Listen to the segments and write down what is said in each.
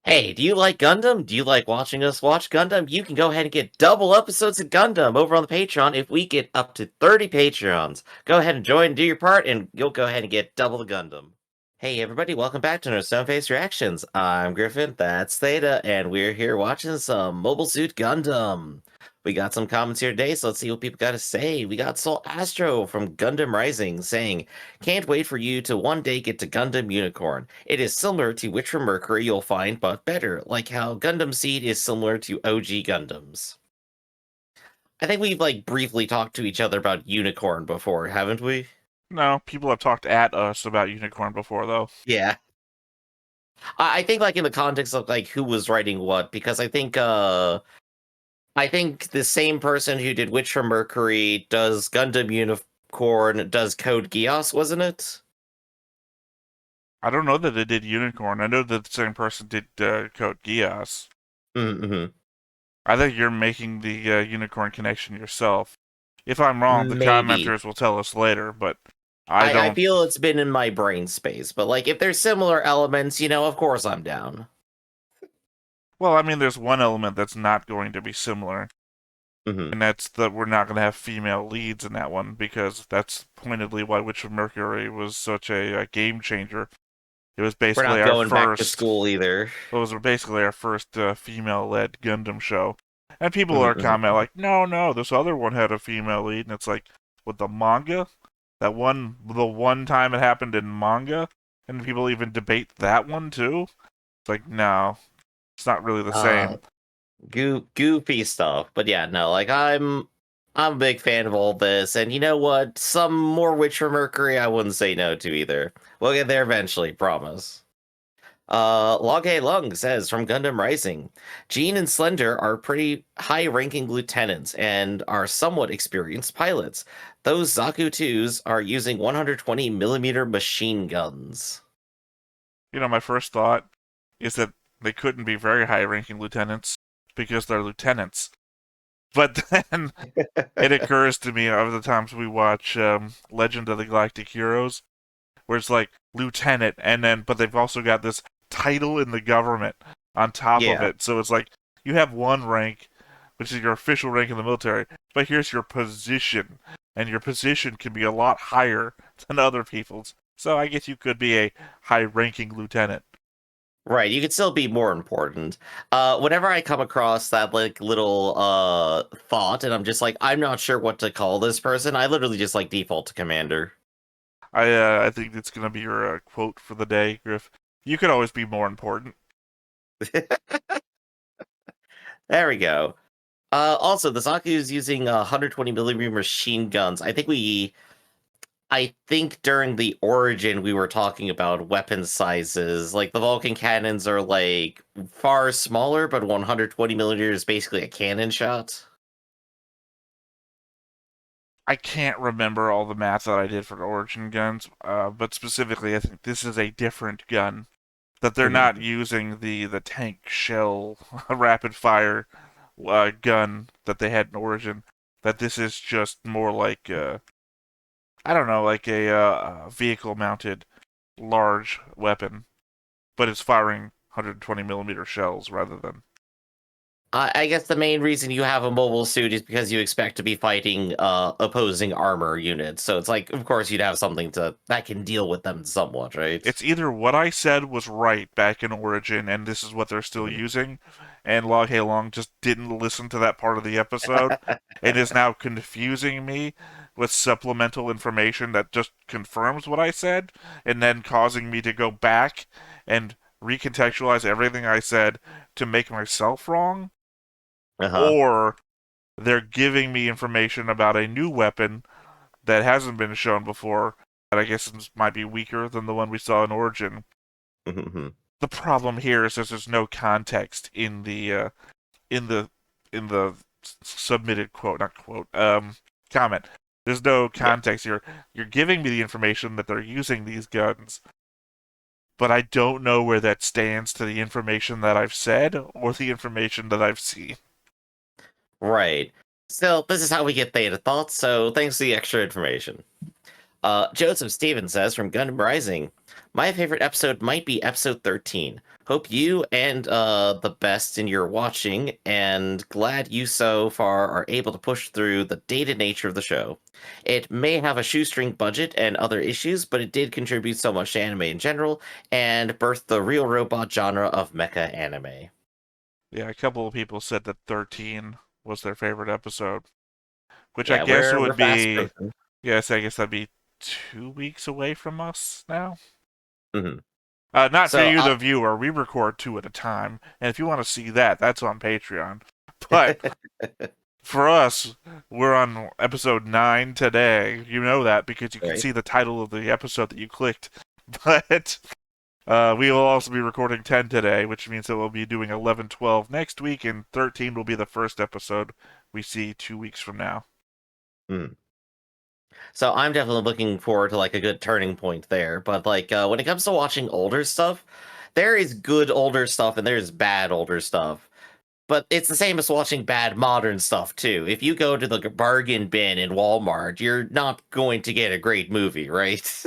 Hey, do you like Gundam? Do you like watching us watch Gundam? You can go ahead and get double episodes of Gundam over on the Patreon if we get up to 30 Patreons. Go ahead and join and do your part, and you'll go ahead and get double the Gundam. Hey everybody, welcome back to No Stone Face Reactions. I'm Griffin, that's Theta, and we're here watching some Mobile Suit Gundam. We got some comments here today, so let's see what people got to say. We got Soul Astro from Gundam Rising saying, "Can't wait for you to one day get to Gundam Unicorn. It is similar to Witch from Mercury you'll find, but better, like how Gundam Seed is similar to OG Gundams." I think we've briefly talked to each other about Unicorn before, haven't we? No, people have talked at us about Unicorn before, though. Yeah. I think in the context of who was writing what, because I think the same person who did Witch from Mercury does Gundam Unicorn, does Code Geass, wasn't it? I don't know that they did Unicorn. I know that the same person did Code Geass. Mm-hmm. I think you're making the Unicorn connection yourself. If I'm wrong, the Maybe. commenters will tell us later, but I I don't... feel it's been in my brain space, but if there's similar elements, of course I'm down. Well, I mean, there's one element that's not going to be similar, Mm-hmm. and that's that we're not going to have female leads in that one, because that's pointedly why Witch of Mercury was such a game changer. It was We're basically not our going back to first... school either. Those were basically our first female-led Gundam show. And people are Mm-hmm. commenting like, no, this other one had a female lead. And it's like, with the manga? The one time it happened in manga? And people even debate that one too? It's like, no, it's not really the same. Goofy stuff. But yeah, no, I'm a big fan of all this, and you know what? Some more Witch from Mercury I wouldn't say no to either. We'll get there eventually, promise. Loghay Lung says from Gundam Rising, Jean and Slender are pretty high-ranking lieutenants and are somewhat experienced pilots. Those Zaku 2s are using 120mm machine guns. My first thought is that they couldn't be very high-ranking lieutenants because they're lieutenants. But then it occurs to me of the times we watch Legend of the Galactic Heroes, where it's like lieutenant, but they've also got this title in the government on top of Yeah. it. So it's like you have one rank, which is your official rank in the military, but here's your position, and your position can be a lot higher than other people's. So I guess you could be a high-ranking lieutenant. Right, you could still be more important. Whenever I come across that little thought, and I'm just I'm not sure what to call this person, I literally just default to commander. I think it's gonna be your quote for the day, Griff. You could always be more important. There we go. Also, the Zaku is using 120mm machine guns. I think during the origin we were talking about weapon sizes. The Vulcan cannons are far smaller, but 120mm is basically a cannon shot. I can't remember all the math that I did for the Origin guns, but specifically, I think this is a different gun. That they're not using the tank shell rapid fire gun that they had in Origin. That this is just more like I don't know, like a vehicle mounted large weapon, but it's firing 120mm shells rather than... I guess the main reason you have a mobile suit is because you expect to be fighting opposing armor units. So it's of course, you'd have something that can deal with them somewhat, right? It's either what I said was right back in Origin, and this is what they're still using, and Log Hey Long just didn't listen to that part of the episode, and is now confusing me with supplemental information that just confirms what I said, and then causing me to go back and recontextualize everything I said to make myself wrong. Or they're giving me information about a new weapon that hasn't been shown before, that I guess might be weaker than the one we saw in Origin. The problem here is that there's no context in the submitted comment. There's no context here. You're giving me the information that they're using these guns, but I don't know where that stands to the information that I've said or the information that I've seen. Right. So this is how we get Theta thoughts, so thanks for the extra information. Joseph Stevens says from Gundam Rising, my favorite episode might be episode 13. Hope you and the best in your watching, and glad you so far are able to push through the dated nature of the show. It may have a shoestring budget and other issues, but it did contribute so much to anime in general, and birthed the real robot genre of mecha anime. Yeah, a couple of people said that 13 was their favorite episode, which I Yeah, guess we're would fast be, moving. yes, I guess that'd be 2 weeks away from us now. Mhm. Not for So, you, the viewer. We record 2 at a time, and if you want to see that, that's on Patreon. But for us, we're on episode 9 today. You know that because you can right. see the title of the episode that you clicked. But we will also be recording 10 today, which means that we'll be doing 11, 12 next week, and 13 will be the first episode we see 2 weeks from now. Mm. So I'm definitely looking forward to like a good turning point there. But like when it comes to watching older stuff, there is good older stuff and there's bad older stuff. But it's the same as watching bad modern stuff too. If you go to the bargain bin in Walmart, you're not going to get a great movie, right?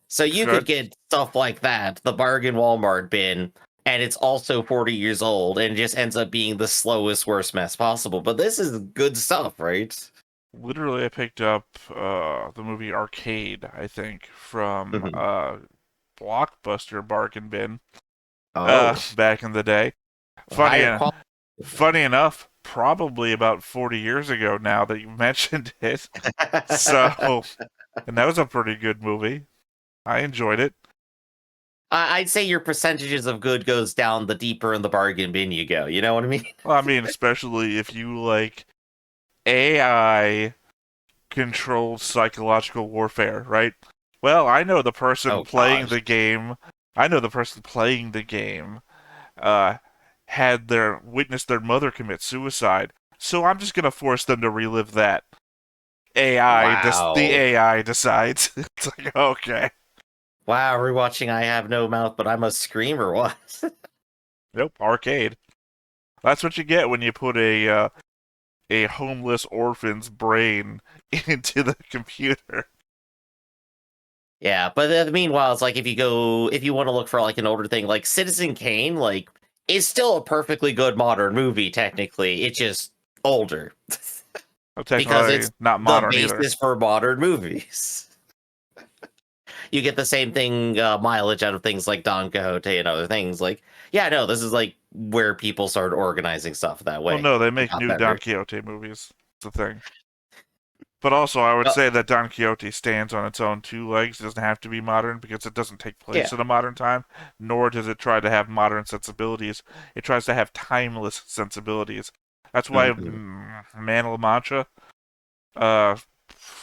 So you could Good. get stuff like that, the bargain Walmart bin, and it's also 40 years old and it just ends up being the slowest, worst mess possible. But this is good stuff, right? Literally, I picked up the movie Arcade, I think, from Mhm. Blockbuster bargain bin Oh, back in the day. Funny, higher quality. funny enough, probably about 40 years ago now that you mentioned it. So, and that was a pretty good movie. I enjoyed it. I'd say your percentages of good goes down the deeper in the bargain bin you go. You know what I mean? Well, I mean, especially if you like AI controlled psychological warfare, right? Well, I know the person Oh playing gosh. the game. I know the person playing the game uh, had their witnessed their mother commit suicide, so I'm just gonna force them to relive that. The Wow. AI decides. It's like, okay, Wow, rewatching I Have No Mouth, but I Must Scream or what? nope, arcade. That's what you get when you put a homeless orphan's brain into the computer. Yeah, but meanwhile, it's like if you want to look for like an older thing, like Citizen Kane, like is still a perfectly good modern movie. Technically, it's just older because Technically, it's not the modern either. basis for modern movies. You get the same thing mileage out of things like Don Quixote and other things. Like, yeah, no, this is like where people started organizing stuff that Well, way. no, they It make got new Don better. Quixote movies. It's the thing. But also, I would Uh, say that Don Quixote stands on its own 2 legs. It doesn't have to be modern because it doesn't take place yeah. in a modern time, nor does it try to have modern sensibilities. It tries to have timeless sensibilities. That's why Mhm. Man La Mancha, uh,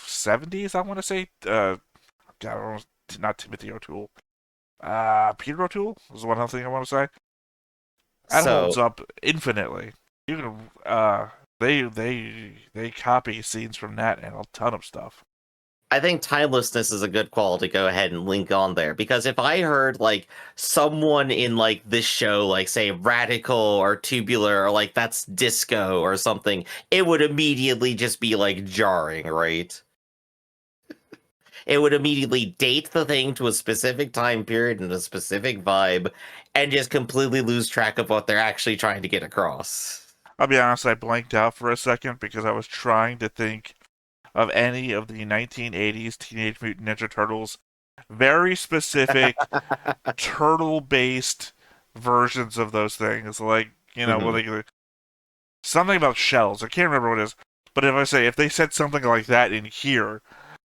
70s, I want to say, God, not Timothy O'Toole, Peter O'Toole is the one thing I want to say. That holds So up infinitely. You can, they copy scenes from that and a ton of stuff. I think timelessness is a good quality to go ahead and link on there because if I heard like someone in like this show, like say radical or tubular or like that's disco or something, it would immediately just be like jarring, right? It would immediately date the thing to a specific time period and a specific vibe and just completely lose track of what they're actually trying to get across. I'll be honest, I blanked out for a second because I was trying to think of any of the 1980s Teenage Mutant Ninja Turtles very specific turtle-based versions of those things. Like, Mhm. something about shells. I can't remember what it is. But if they said something like that in here,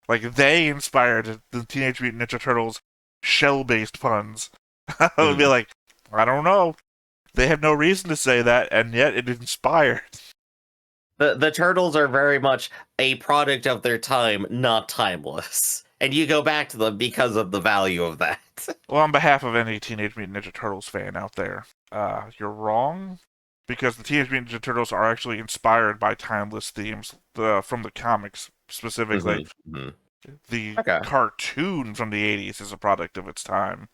like they inspired the Teenage Mutant Ninja Turtles shell-based puns, I would be Mhm. like, I don't know. They have no reason to say that, and yet it inspired. The turtles are very much a product of their time, not timeless. And you go back to them because of the value of that. Well, on behalf of any Teenage Mutant Ninja Turtles fan out there, you're wrong. Because the Teenage Mutant Ninja Turtles are actually inspired by timeless themes from the comics, specifically. Mhm, mhm. The Okay. cartoon from the 80s is a product of its time.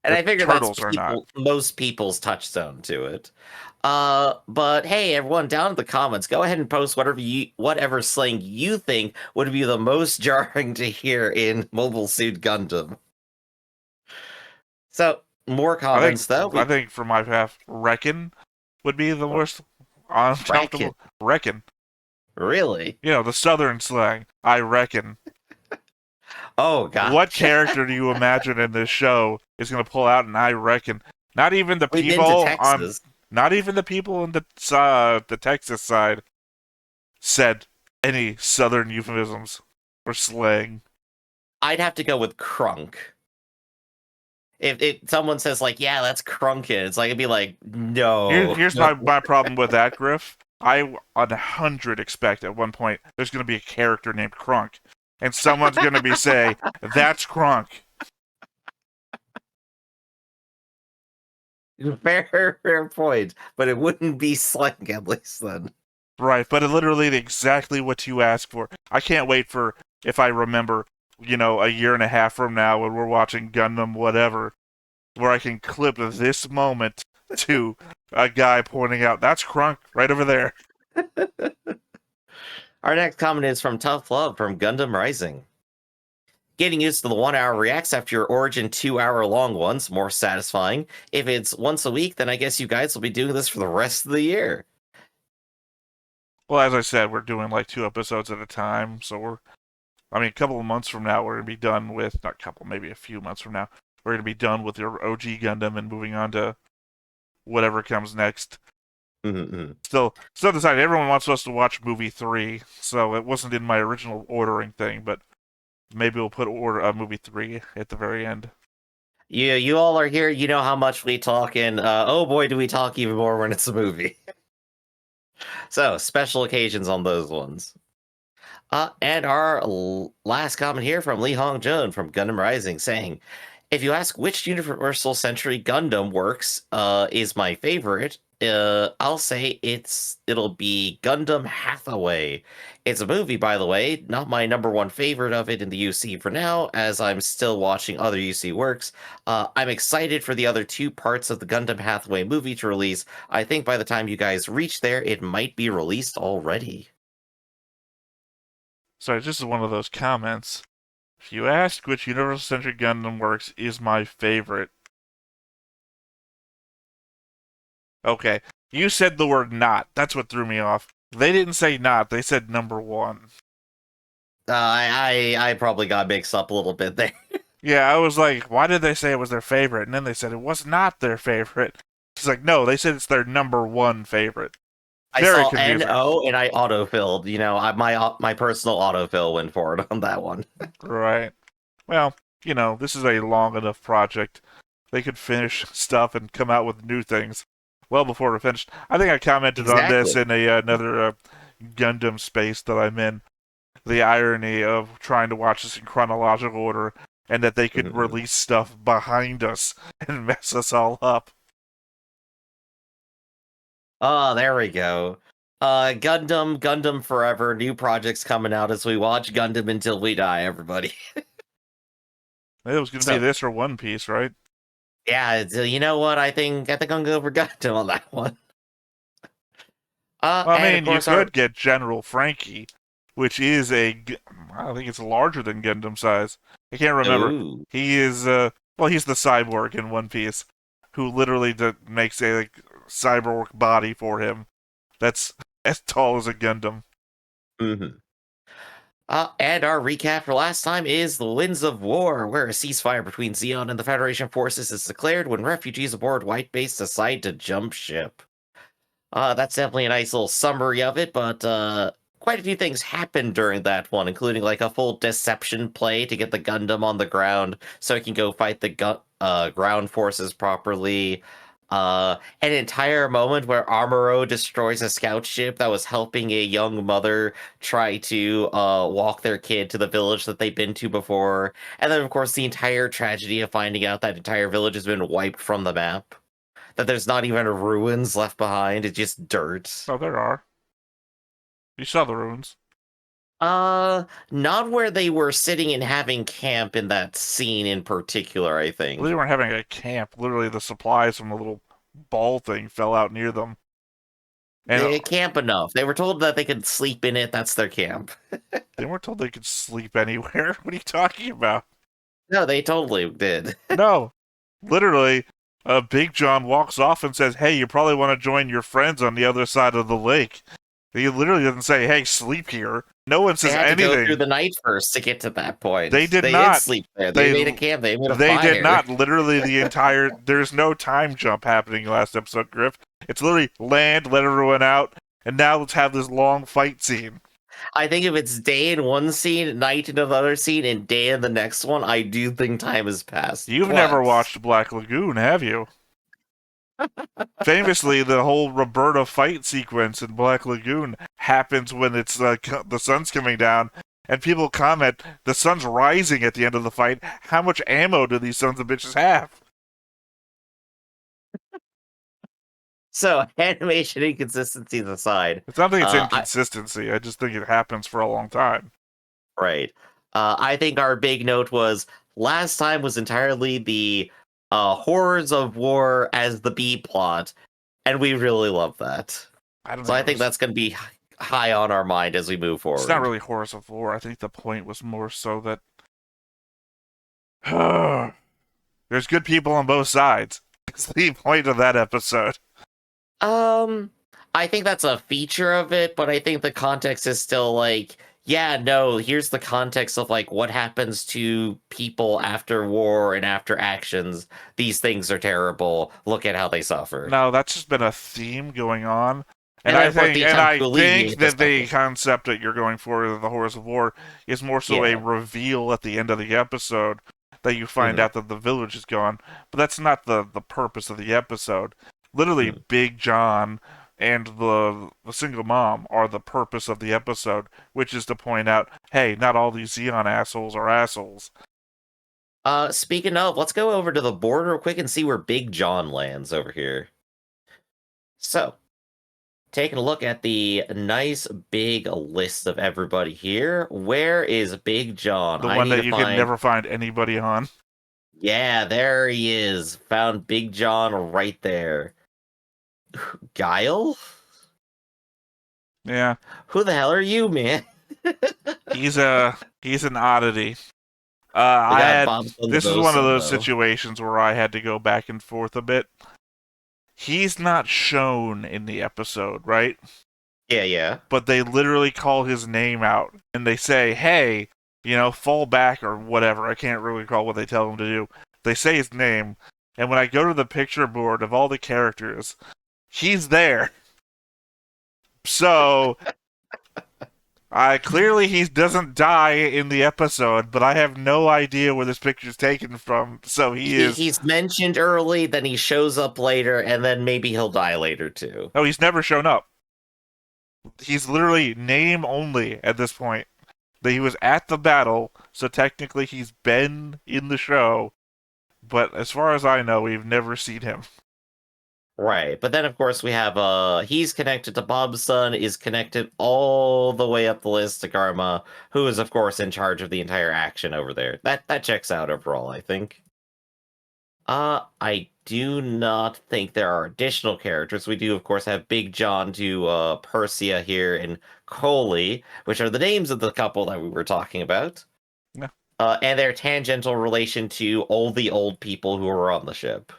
And The I figure that's turtles are not. most people's touchstone to it. But hey, everyone, down in the comments, go ahead and post whatever slang you think would be the most jarring to hear in Mobile Suit Gundam. So, more comments though. I think for my half, reckon would be the worst uncomfortable. Reckon. Really? You know, the southern slang. I reckon. Oh god. What character do you imagine in this show is going to pull out an I reckon? Not even the We've been people to Texas. not even the people in the Texas side said any southern euphemisms or slang. I'd have to go with crunk. If someone says like, yeah, that's crunkin', it's like it'd be like, no. Here's my problem with that, Griff. I 100 expect at one point there's going to be a character named Crunk, and someone's going to be say, "That's Crunk." Fair point, but it wouldn't be slang at least then. Right, but literally exactly what you asked for. I can't wait for, if I remember, you know, a year and a half from now when we're watching Gundam whatever, where I can clip this moment to a guy pointing out, "That's Crunk right over there." Our next comment is from Tough Love from Gundam Rising. Getting used to the 1 hour reacts after your Origin 2 hour long ones, more satisfying. If it's once a week, then I guess you guys will be doing this for the rest of the year. Well, as I said, we're doing like 2 episodes at a time, so a couple of months from now, we're going to be done with, not a couple, maybe a few months from now, we're going to be done with your OG Gundam and moving on to whatever comes next. Mm-hmm. Still decided. Everyone wants us to watch movie 3, so it wasn't in my original ordering thing, but maybe we'll put movie 3 at the very end. Yeah, you all are here. You know how much we talk, and oh boy, do we talk even more when it's a movie. So, special occasions on those ones. And our last comment here from Lee Hong Jun from Gundam Rising saying, if you ask which Universal Century Gundam works is my favorite, I'll say it'll be Gundam Hathaway. It's a movie, by the way, not my number one favorite of it in the UC for now, as I'm still watching other UC works. I'm excited for the other 2 parts of the Gundam Hathaway movie to release. I think by the time you guys reach there, it might be released already. Sorry, this is one of those comments. If you ask which Universal Century Gundam works is my favorite. Okay, you said the word not. That's what threw me off. They didn't say not. They said number 1. I probably got mixed up a little bit there. Yeah, I was like, why did they say it was their favorite? And then they said it was not their favorite. It's like, no, they said it's their number 1 favorite. Very I saw confusing. NO and I autofilled. You know, my personal autofill went forward on that one. Right. Well, you know, this is a long enough project. They could finish stuff and come out with new things well before we're finished. I think I commented on this in another Gundam space that I'm in. The irony of trying to watch this in chronological order and that they could release stuff behind us and mess us all up. Oh, there we go. Gundam Forever, new projects coming out as we watch Gundam until we die, everybody. It was going to be this or One Piece, right? Yeah, you know what? I think I'm going to go for Gundam on that one. You could get General Frankie, which is I think it's larger than Gundam size. I can't remember. Ooh. He is, he's the cyborg in One Piece, who literally makes a cyborg body for him that's as tall as a Gundam. Mm-hmm. And our recap for last time is the Winds of War, where a ceasefire between Zeon and the Federation forces is declared when refugees aboard White Base decide to jump ship. That's definitely a nice little summary of it, but quite a few things happened during that one, including like a full deception play to get the Gundam on the ground so it can go fight the ground forces properly. An entire moment where Amuro destroys a scout ship that was helping a young mother try to walk their kid to the village that they've been to before. And then, of course, the entire tragedy of finding out that entire village has been wiped from the map. That there's not even ruins left behind, it's just dirt. Oh, there are. You saw the ruins. Not where they were sitting and having camp in that scene in particular, I Well, think. they weren't having a camp. Literally, the supplies from the little ball thing fell out near them. And They camp enough. They were told that they could sleep in it. That's their camp. they weren't told they could sleep anywhere. What are you talking about? No, they totally did. No. Literally, Big John walks off and says, hey, you probably want to join your friends on the other side of the lake. He literally doesn't say, hey, sleep here. No one says They had anything. to go through the night first to get to that point. They did They not. did sleep there. They made a camp. They made a They fire. did not. Literally, the entire. There's no time jump happening last episode, Griff. It's literally land, let everyone out, and now let's have this long fight scene. I think if it's day in one scene, night in another scene, and day in the next one, I do think time has passed. You've never watched Black Lagoon, have you? Famously, the whole Roberta fight sequence in Black Lagoon happens when it's the sun's coming down, and people comment, the sun's rising at the end of the fight. How much ammo do these sons of bitches have? So, animation inconsistencies aside. It's not that it's inconsistency. I just think it happens for a long time. Right. I think our big note was last time was entirely the horrors of war as the B plot, and we really love that. I think that's going to be high on our mind as we move forward. It's not really horrors of war. I think the point was more so that there's good people on both sides. It's the point of that episode. I think that's a feature of it, but I think the context is still like, yeah, no, here's the context of like what happens to people after war and after actions. These things are terrible. Look at how they suffer. No, that's just been a theme going on. And I think that the concept that you're going for, the horrors of war, is more so a reveal at the end of the episode that you find out that the village is gone. But that's not the purpose of the episode. Literally, Big John and the single mom are the purpose of the episode, which is to point out, hey, not all these Xeon assholes are assholes. Speaking of, let's go over to the board real quick and see where Big John lands over here. So, taking a look at the nice big list of everybody here, where is Big John? The one that you can never find anybody on. Yeah, there he is. Found Big John right there. Guile? Yeah. Who the hell are you, man? He's an oddity. This is one of those situations where I had to go back and forth a bit. He's not shown in the episode, right? Yeah. But they literally call his name out, and they say, hey, fall back or whatever. I can't really recall what they tell him to do. They say his name, and when I go to the picture board of all the characters, he's there. So, clearly he doesn't die in the episode, but I have no idea where this picture's taken from, so he's mentioned early, then he shows up later, and then maybe he'll die later, too. No, he's never shown up. He's literally name only at this point. That he was at the battle, so technically he's been in the show, but as far as I know, we've never seen him. Right, but then of course we have he's connected to Bob's son, is connected all the way up the list to Karma, who is of course in charge of the entire action over there. That checks out overall, I think. I do not think there are additional characters. We do of course have Big John to Persia here and Coley, which are the names of the couple that we were talking about. Yeah. And their tangential relation to all the old people who were on the ship.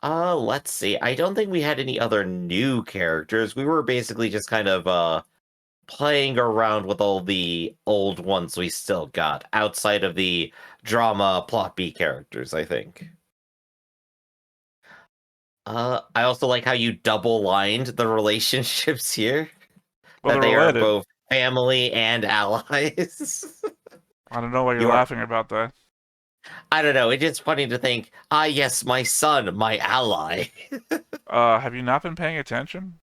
Let's see. I don't think we had any other new characters. We were basically just kind of playing around with all the old ones we still got, outside of the drama plot B characters, I think. I also like how you double-lined the relationships here. Well, that they are both family and allies. I don't know why you're laughing about that. I don't know. It's just funny to think, yes, my son, my ally. Have you not been paying attention?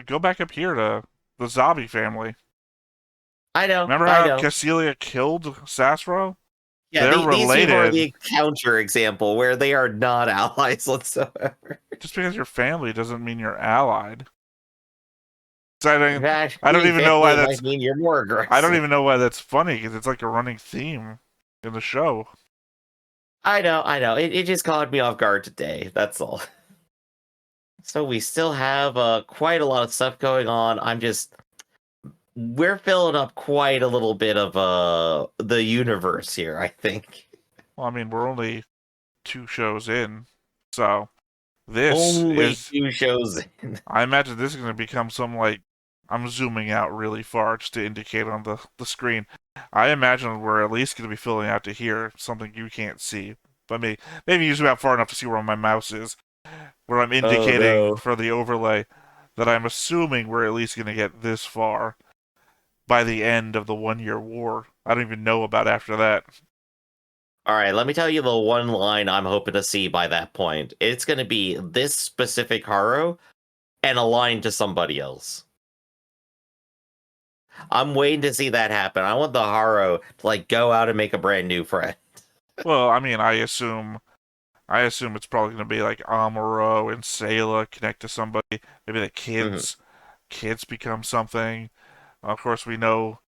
Go back up here to the Zabi family. I know. Remember how Cassilia killed Sasro? Yeah, they're related. These are the counter example where they are not allies whatsoever. Just because you're family doesn't mean you're allied. So In fact, I don't being even know why family that's. might mean you're more aggressive. I don't even know why that's funny because it's like a running theme in the show. I know. It just caught me off guard today. That's all. So we still have quite a lot of stuff going on. We're filling up quite a little bit of the universe here, I think. Well, I mean, we're only 2 shows in, so this Only is. 2 shows in. I imagine this is going to become some like. I'm zooming out really far just to indicate on the screen. I imagine we're at least going to be filling out to here, something you can't see. But maybe you zoom out far enough to see where my mouse is, where I'm Oh indicating no. for the overlay that I'm assuming we're at least going to get this far by the end of the 1 year war. I don't even know about after that. All right, let me tell you the one line I'm hoping to see by that point. It's going to be this specific Haro and a line to somebody else. I'm waiting to see that happen. I want the Haro to like go out and make a brand new friend. Well, I mean, I assume it's probably going to be like Amuro and Sayla connect to somebody. Maybe the kids become something. Of course, we know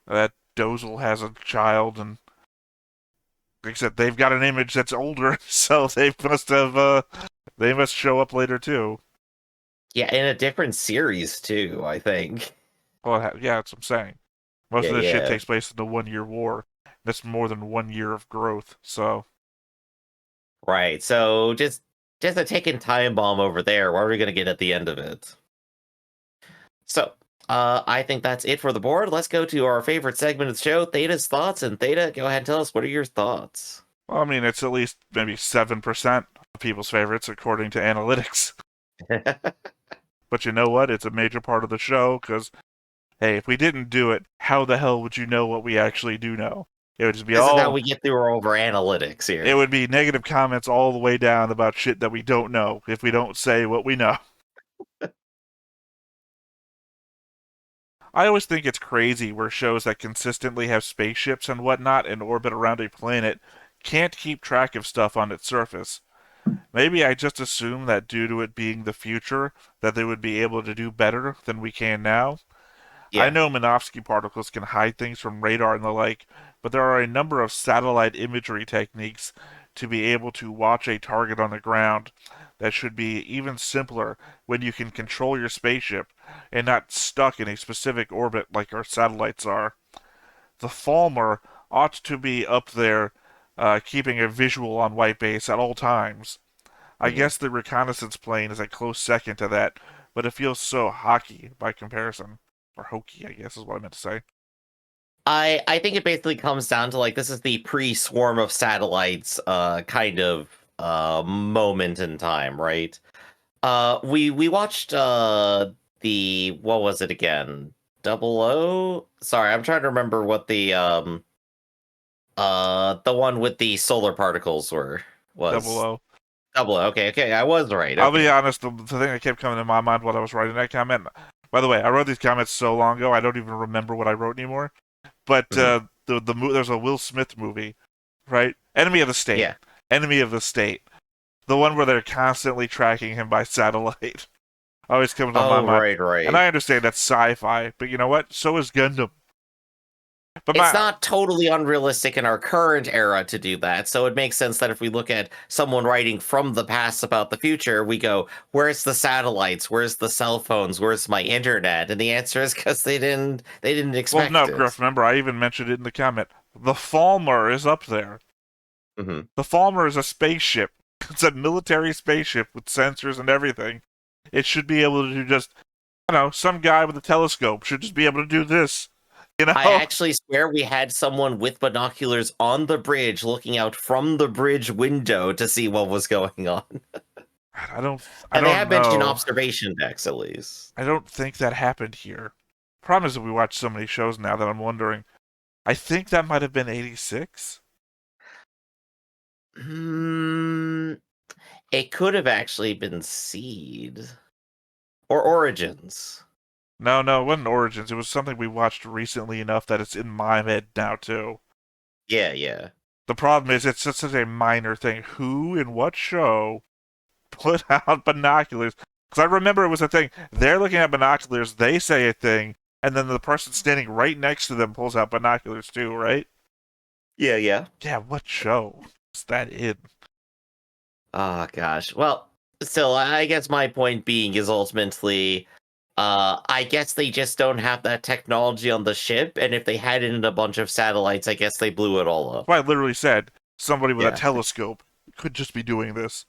that Dozel has a child, and like I said, they've got an image that's older, so they must show up later too. Yeah, in a different series too, I think. Well, yeah, that's what I'm saying. Most of this shit Yeah. takes place in the 1 year war. That's more than 1 year of growth. So Right. So just a ticking time bomb over there. What are we gonna get at the end of it? So I think that's it for the board. Let's go to our favorite segment of the show, Theta's thoughts. And Theta, go ahead and tell us what are your thoughts. well, I mean, it's at least maybe 7% of people's favorites according to analytics. But you know what? It's a major part of the show because, hey, if we didn't do it, how the hell would you know what we actually do know? It would just be This is how all. we get through our over analytics here. It would be negative comments all the way down about shit that we don't know if we don't say what we know. I always think it's crazy where shows that consistently have spaceships and whatnot in orbit around a planet can't keep track of stuff on its surface. Maybe I just assume that due to it being the future, that they would be able to do better than we can now. I Yeah. know Minovsky particles can hide things from radar and the like, but there are a number of satellite imagery techniques to be able to watch a target on the ground that should be even simpler when you can control your spaceship and not stuck in a specific orbit like our satellites are. The Falmer ought to be up there keeping a visual on white base at all times. I Mhm. guess the reconnaissance plane is a close second to that, but it feels so hockey by comparison. Or hokey, I guess is what I meant to say. I think it basically comes down to like this is the pre-swarm of satellites kind of moment in time, right? We watched the what was it again? Double O? Sorry, I'm trying to remember what the one with the solar particles Double was. O. Double O. Okay, I was right. I'll be Okay. honest, the thing that kept coming to my mind while I was writing that comment. By the way, I wrote these comments so long ago, I don't even remember what I wrote anymore. But Mhm. there's a Will Smith movie, right? Enemy of the State. Yeah. Enemy of the State. The one where they're constantly tracking him by satellite. Always comes on my Oh, mind. right, And right. I understand that's sci-fi, but you know what? So is Gundam. But It's my not totally unrealistic in our current era to do that. So it makes sense that if we look at someone writing from the past about the future, we go, "Where's the satellites? Where's the cell phones? Where's my internet?" And the answer is because they didn't well, expect no, it. Griff. Remember, I even mentioned it in the comment. The Falmer is up there. Hmm. The Falmer is a spaceship. It's a military spaceship with sensors and everything. It should be able to do just, some guy with a telescope should just be able to do this. You I know? actually swear we had someone with binoculars on the bridge looking out from the bridge window to see what was going on. I don't, I And they don't have mentioned know. observation decks at least. I don't think that happened here. Problem is that we watch so many shows now that I'm wondering. I think that might have been 86. Hmm. It could have actually been Seed or Origins. No, it wasn't Origins. It was something we watched recently enough that it's in my head now too. Yeah. The problem is it's just such a minor thing. Who in what show put out binoculars Because I remember it was a thing. They're looking at binoculars, they say a thing, and then the person standing right next to them pulls out binoculars too, right? Yeah, yeah. Yeah, what show is that in? Oh gosh. Well, still, I guess my point being is ultimately, I guess they just don't have that technology on the ship, and if they had it in a bunch of satellites, I guess they blew it all up. Well, I literally said somebody with a Yeah. telescope could just be doing this.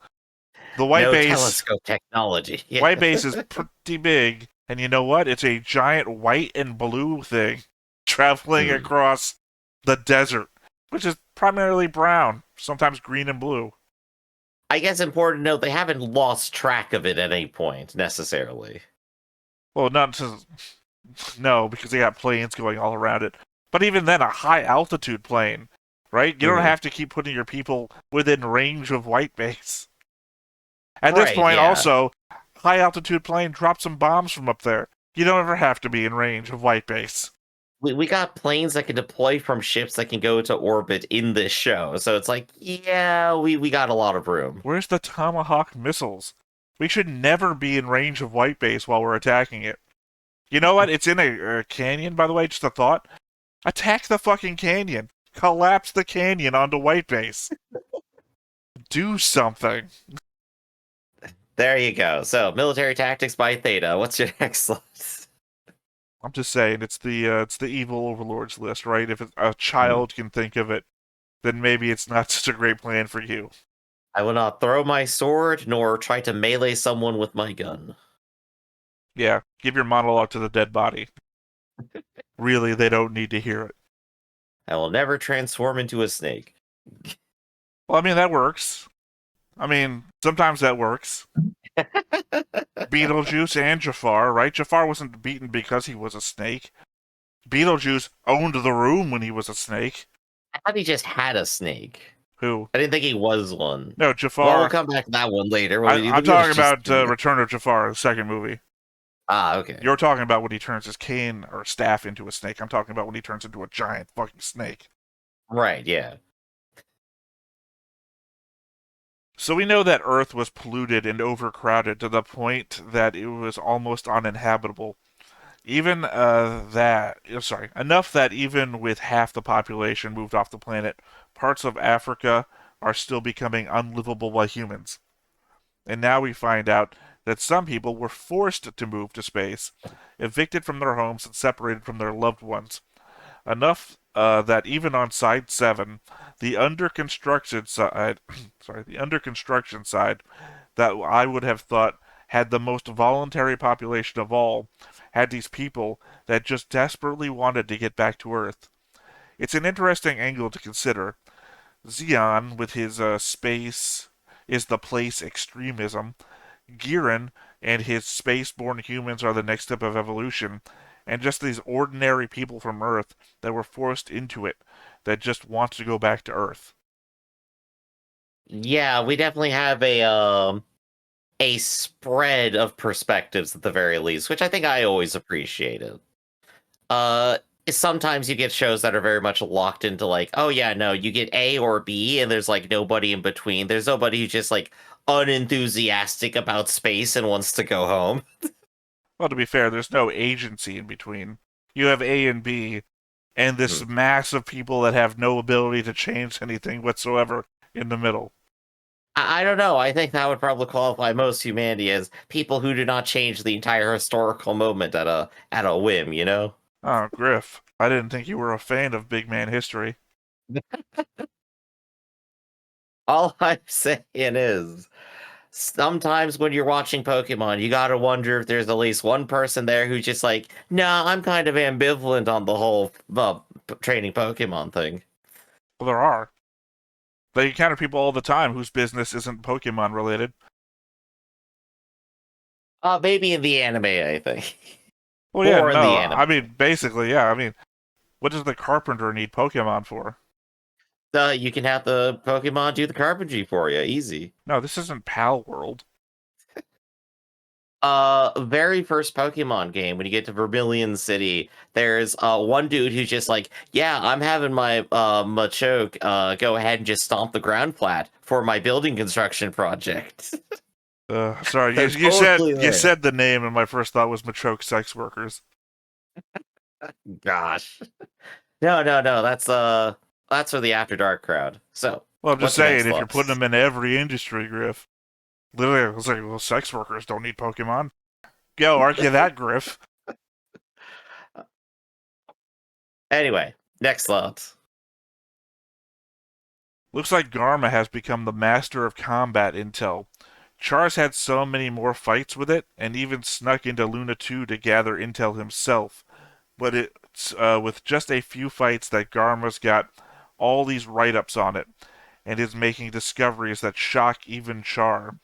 The white No base, telescope technology. Yeah. white base is pretty big, and you know what? It's a giant white and blue thing traveling across the desert, which is primarily brown, sometimes green and blue. I guess important to note they haven't lost track of it at any point necessarily. Well, not to, no, because they got planes going all around it. But even then, a high altitude plane, right? You don't have to keep putting your people within range of white base. At this Right, point, yeah. also, high altitude plane, drop some bombs from up there. You don't ever have to be in range of white base. We got planes that can deploy from ships that can go to orbit in this show, so it's like, yeah, we got a lot of room. Where's the Tomahawk missiles? We should never be in range of white base while we're attacking it. You know what? It's in a canyon, by the way, just a thought. Attack the fucking canyon. Collapse the canyon onto white base. Do something. There you go. So, military tactics by Theta. What's your next slide? I'm just saying, it's the evil overlords list, right? If a child can think of it, then maybe it's not such a great plan for you. I will not throw my sword, nor try to melee someone with my gun. Yeah, give your monologue to the dead body. Really, they don't need to hear it. I will never transform into a snake. Well, I mean, that works. I mean, sometimes that works. Beetlejuice and Jafar, right? Jafar wasn't beaten because he was a snake. Beetlejuice owned the room when he was a snake. I thought he just had a snake. Who? I didn't think he was one. No, Jafar. Well, we'll come back to that one later. I'm talking about Return of Jafar, the second movie. Ah, okay. You're talking about when he turns his cane or staff into a snake. I'm talking about when he turns into a giant fucking snake. Right, yeah. So we know that Earth was polluted and overcrowded to the point that it was almost uninhabitable. Even enough that even with half the population moved off the planet, parts of Africa are still becoming unlivable by humans. And now we find out that some people were forced to move to space, evicted from their homes and separated from their loved ones. Enough that even on side 7, the under construction side, that I would have thought had the most voluntary population of all, had these people that just desperately wanted to get back to Earth. It's an interesting angle to consider. Xeon, with his space is the place extremism, Giran and his space-born humans are the next step of evolution, and just these ordinary people from Earth that were forced into it, that just want to go back to Earth. Yeah, we definitely have a spread of perspectives at the very least, which I think I always appreciated. Sometimes you get shows that are very much locked into like, oh yeah, no, you get A or B, and there's like nobody in between. There's nobody who's just like unenthusiastic about space and wants to go home. Well, to be fair, there's no agency in between. You have A and B, and this mass of people that have no ability to change anything whatsoever in the middle. I don't know. I think that would probably qualify most humanity as people who do not change the entire historical moment at a whim, you know? Oh, Griff, I didn't think you were a fan of big man history. All I'm saying is, sometimes when you're watching Pokemon, you gotta wonder if there's at least one person there who's just like, nah, I'm kind of ambivalent on the whole training Pokemon thing. Well, there are. They encounter people all the time whose business isn't Pokemon related. Maybe in the anime, I think. Well, yeah, Or in no, the anime. I mean, basically, yeah, I mean, what does the carpenter need Pokemon for? You can have the Pokemon do the carpentry for you, easy. No, this isn't Pal World. Very first Pokemon game, when you get to Vermilion City, there's one dude who's just like, yeah, I'm having my Machoke go ahead and just stomp the ground flat for my building construction project. Sorry, They're you said totally you there. said the name, and my first thought was Machoke sex workers. Gosh. No, no, no. That's for the After Dark crowd. So, Well, I'm just what's your saying, next if you're putting loss? them in every industry, Griff, literally, I was like, well, sex workers don't need Pokemon. Go argue that, Griff. Anyway, next loss. Looks like Garma has become the master of combat intel. Char's had so many more fights with it, and even snuck into Luna 2 to gather intel himself. But it's with just a few fights that Garma's got all these write-ups on it, and is making discoveries that shock even Char.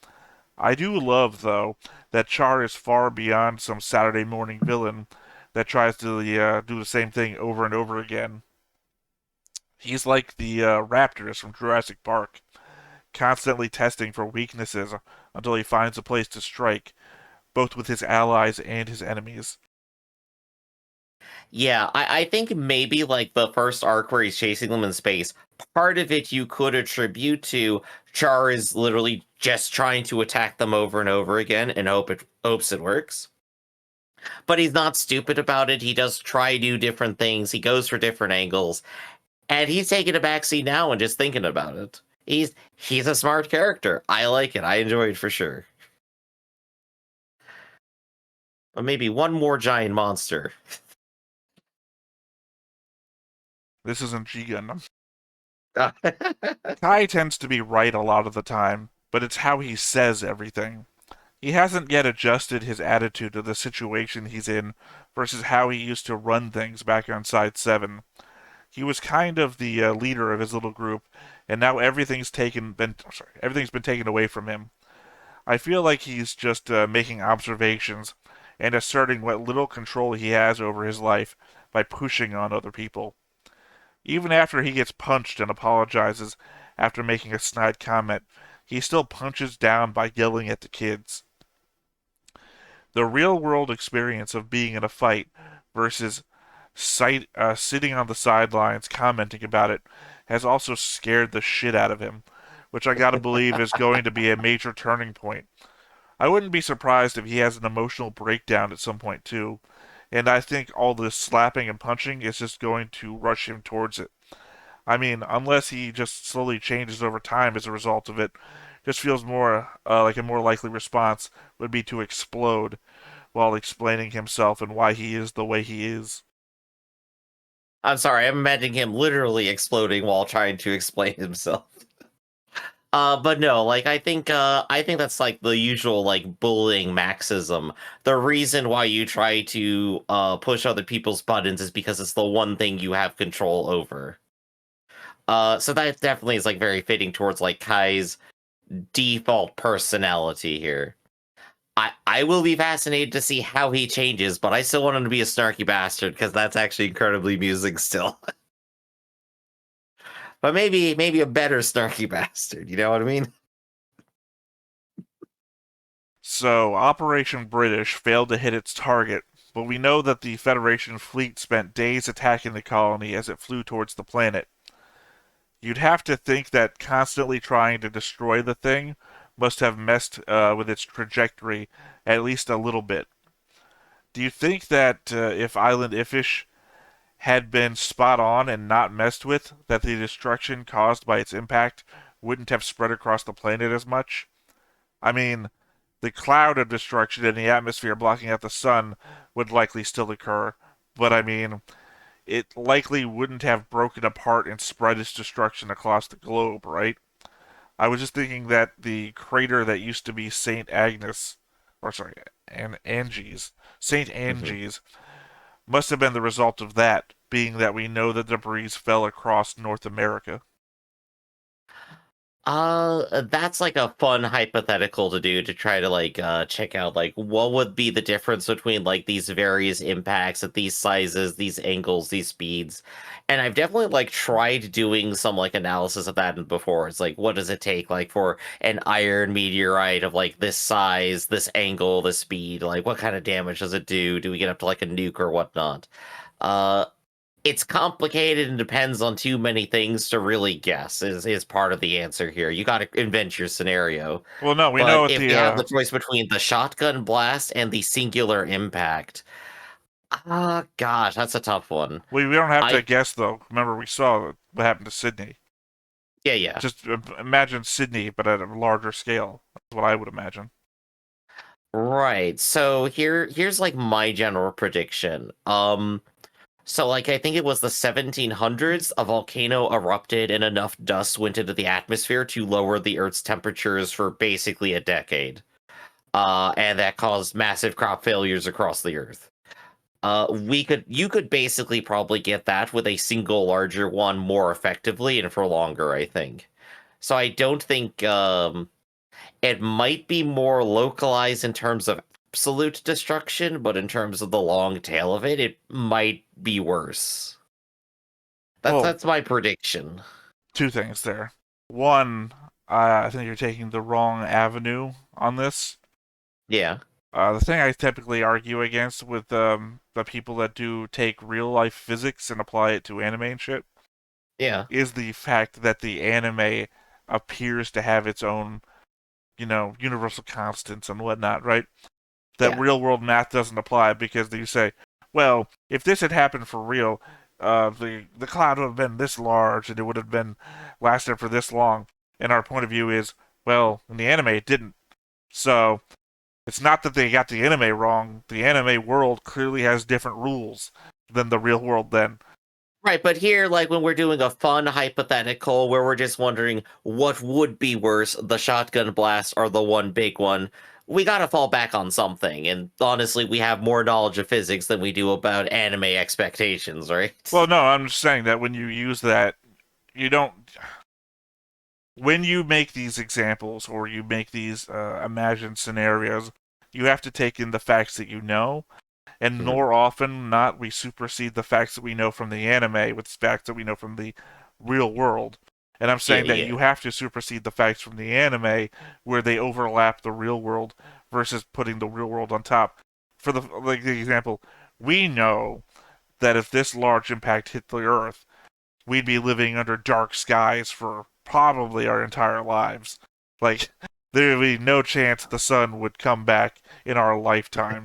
I do love, though, that Char is far beyond some Saturday morning villain that tries to do the same thing over and over again. He's like the raptors from Jurassic Park, constantly testing for weaknesses until he finds a place to strike, both with his allies and his enemies. Yeah, I think maybe like the first arc where he's chasing them in space, part of it you could attribute to Char is literally just trying to attack them over and over again and hopes it works. But he's not stupid about it. He does try new different things. He goes for different angles, and he's taking a backseat now and just thinking about it. He's a smart character. I like it. I enjoy it for sure. But maybe one more giant monster. This isn't G Gundam. Kai tends to be right a lot of the time, but it's how he says everything. He hasn't yet adjusted his attitude to the situation he's in versus how he used to run things back on Side 7. He was kind of the leader of his little group, and now everything's been taken away from him. I feel like he's just making observations and asserting what little control he has over his life by pushing on other people. Even after he gets punched and apologizes after making a snide comment, he still punches down by yelling at the kids. The real world experience of being in a fight versus sitting on the sidelines commenting about it has also scared the shit out of him, which I gotta believe is going to be a major turning point. I wouldn't be surprised if he has an emotional breakdown at some point too, and I think all this slapping and punching is just going to rush him towards it. I mean, unless he just slowly changes over time as a result of it, just feels more like a more likely response would be to explode while explaining himself and why he is the way he is. I'm sorry, I'm imagining him literally exploding while trying to explain himself. But no, like I think that's like the usual like bullying maxism. The reason why you try to push other people's buttons is because it's the one thing you have control over. So that definitely is like very fitting towards like Kai's default personality here. I will be fascinated to see how he changes, but I still want him to be a snarky bastard because that's actually incredibly amusing still. But maybe a better snarky bastard, you know what I mean? So, Operation British failed to hit its target, but we know that the Federation fleet spent days attacking the colony as it flew towards the planet. You'd have to think that constantly trying to destroy the thing must have messed with its trajectory at least a little bit. Do you think that if Island Ifish had been spot on and not messed with, that the destruction caused by its impact wouldn't have spread across the planet as much? I mean, the cloud of destruction in the atmosphere blocking out the sun would likely still occur, but I mean, it likely wouldn't have broken apart and spread its destruction across the globe, right? I was just thinking that the crater that used to be St. Agnes, or sorry, Angie's, St. Mhm. Angie's, must have been the result of that, being that we know the debris fell across North America. That's like a fun hypothetical to do to try to like check out like what would be the difference between like these various impacts at these sizes, these angles, these speeds. And I've definitely like tried doing some like analysis of that before. It's like what does it take like for an iron meteorite of like this size, this angle, this speed, like what kind of damage does it do? Do we get up to like a nuke or whatnot? Uh It's complicated and depends on too many things to really guess. Is part of the answer here. You got to invent your scenario. Well, no, we know But what if you have the the choice between the shotgun blast and the singular impact, gosh, that's a tough one. we don't have to I guess though. Remember, we saw what happened to Sydney. yeah. Just imagine Sydney, but at a larger scale. That's what I would imagine. Right. So here's like my general prediction. So like I think it was the 1700s, a volcano erupted and enough dust went into the atmosphere to lower the Earth's temperatures for basically a decade. And that caused massive crop failures across the Earth. You could basically probably get that with a single larger one more effectively and for longer, I think. So I don't think it might be more localized in terms of absolute destruction, but in terms of the long tail of it, it might be worse. Well, That's my prediction. two things there. One, I think you're taking the wrong avenue on this. Yeah. The thing I typically argue against with the people that do take real life physics and apply it to anime and shit Yeah. is the fact that the anime appears to have its own, universal constants and whatnot, right? That Yeah. real world math doesn't apply because you say, well, if this had happened for real, the cloud would have been this large and it would have been lasted for this long. And our point of view is, well, in the anime it didn't. So it's not that they got the anime wrong. The anime world clearly has different rules than the real world then. Right, but here, like when we're doing a fun hypothetical where we're just wondering what would be worse, the shotgun blast or the one big one, we gotta fall back on something. And honestly, we have more knowledge of physics than we do about anime expectations, right? Well, no, I'm just saying that when you use that, you don't. When you make these examples or you make these imagined scenarios, you have to take in the facts that you know. And Mhm. more often not, we supersede the facts that we know from the anime with facts that we know from the real world. And I'm saying that Yeah. you have to supersede the facts from the anime where they overlap the real world versus putting the real world on top. For the example, we know that if this large impact hit the Earth, we'd be living under dark skies for probably our entire lives. Like, there would be no chance the sun would come back in our lifetime.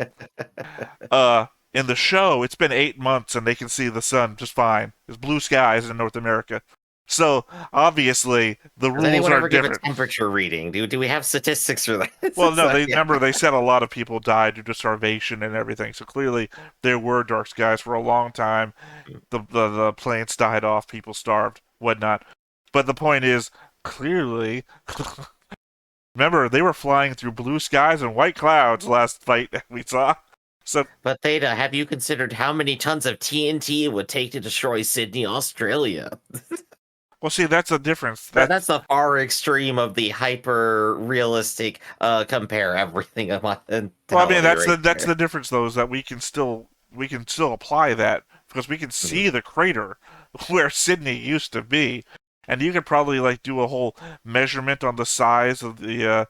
In the show, it's been 8 months and they can see the sun just fine. There's blue skies in North America. So, obviously, the Does rules anyone are ever give a different. temperature reading? Do we have statistics for that? Well, no, So, they yeah. remember they said a lot of people died due to starvation and everything. So clearly, there were dark skies for a long time. The plants died off, people starved, whatnot. But the point is, clearly, remember they were flying through blue skies and white clouds last fight that we saw. So, But Theta, have you considered how many tons of TNT it would take to destroy Sydney, Australia? well, see, that's a difference. That's the far extreme of the hyper realistic compare everything Well, I mean, mentality right that's there. the difference though, is that we can still apply that because we can Mhm. see the crater where Sydney used to be, and you could probably like do a whole measurement on the size of the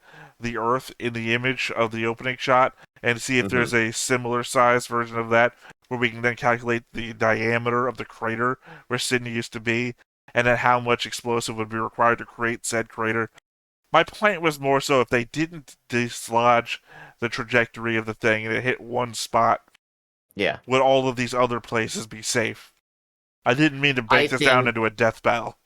Earth in the image of the opening shot and see if Mhm. there's a similar size version of that where we can then calculate the diameter of the crater where Sydney used to be, and then how much explosive would be required to create said crater. My point was more so if they didn't dislodge the trajectory of the thing and it hit one spot, Yeah. would all of these other places be safe? I didn't mean to I break this down think into a death battle.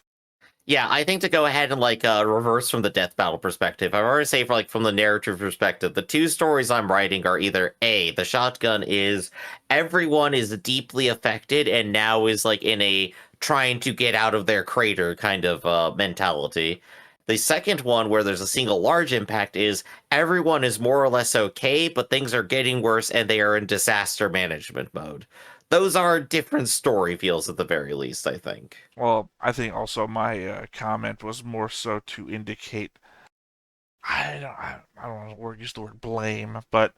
Yeah, I think to go ahead and like reverse from the death battle perspective, I already say for like from the narrative perspective, the two stories I'm writing are either A, the shotgun is everyone is deeply affected and now is like in a trying to get out of their crater kind of mentality. The second one, where there's a single large impact, is everyone is more or less okay, but things are getting worse and they are in disaster management mode. Those are different story feels at the very least, I think. Well, I think also my comment was more so to indicate I don't know use the word blame, but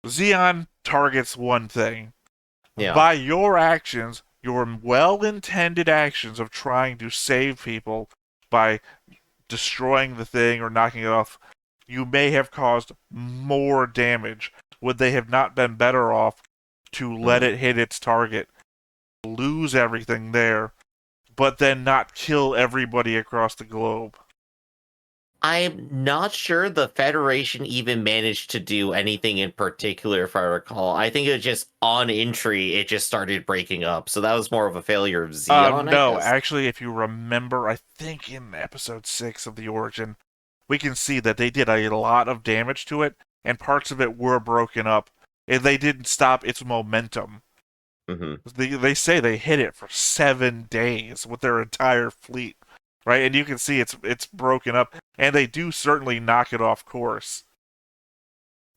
Xeon targets one thing. Yeah. By your actions, your well-intended actions of trying to save people by destroying the thing or knocking it off, you may have caused more damage. Would they have not been better off to let Mhm. it hit its target? lose everything there, but then not kill everybody across the globe. I'm not sure the Federation even managed to do anything in particular, if I recall. I think it was just on entry, it just started breaking up. So that was more of a failure of Xeon, I No, guess. actually, if you remember, I think in episode 6 of The Origin, we can see that they did a lot of damage to it, and parts of it were broken up, and they didn't stop its momentum. They say they hit it for 7 days with their entire fleet, right? And you can see it's broken up, and they do certainly knock it off course.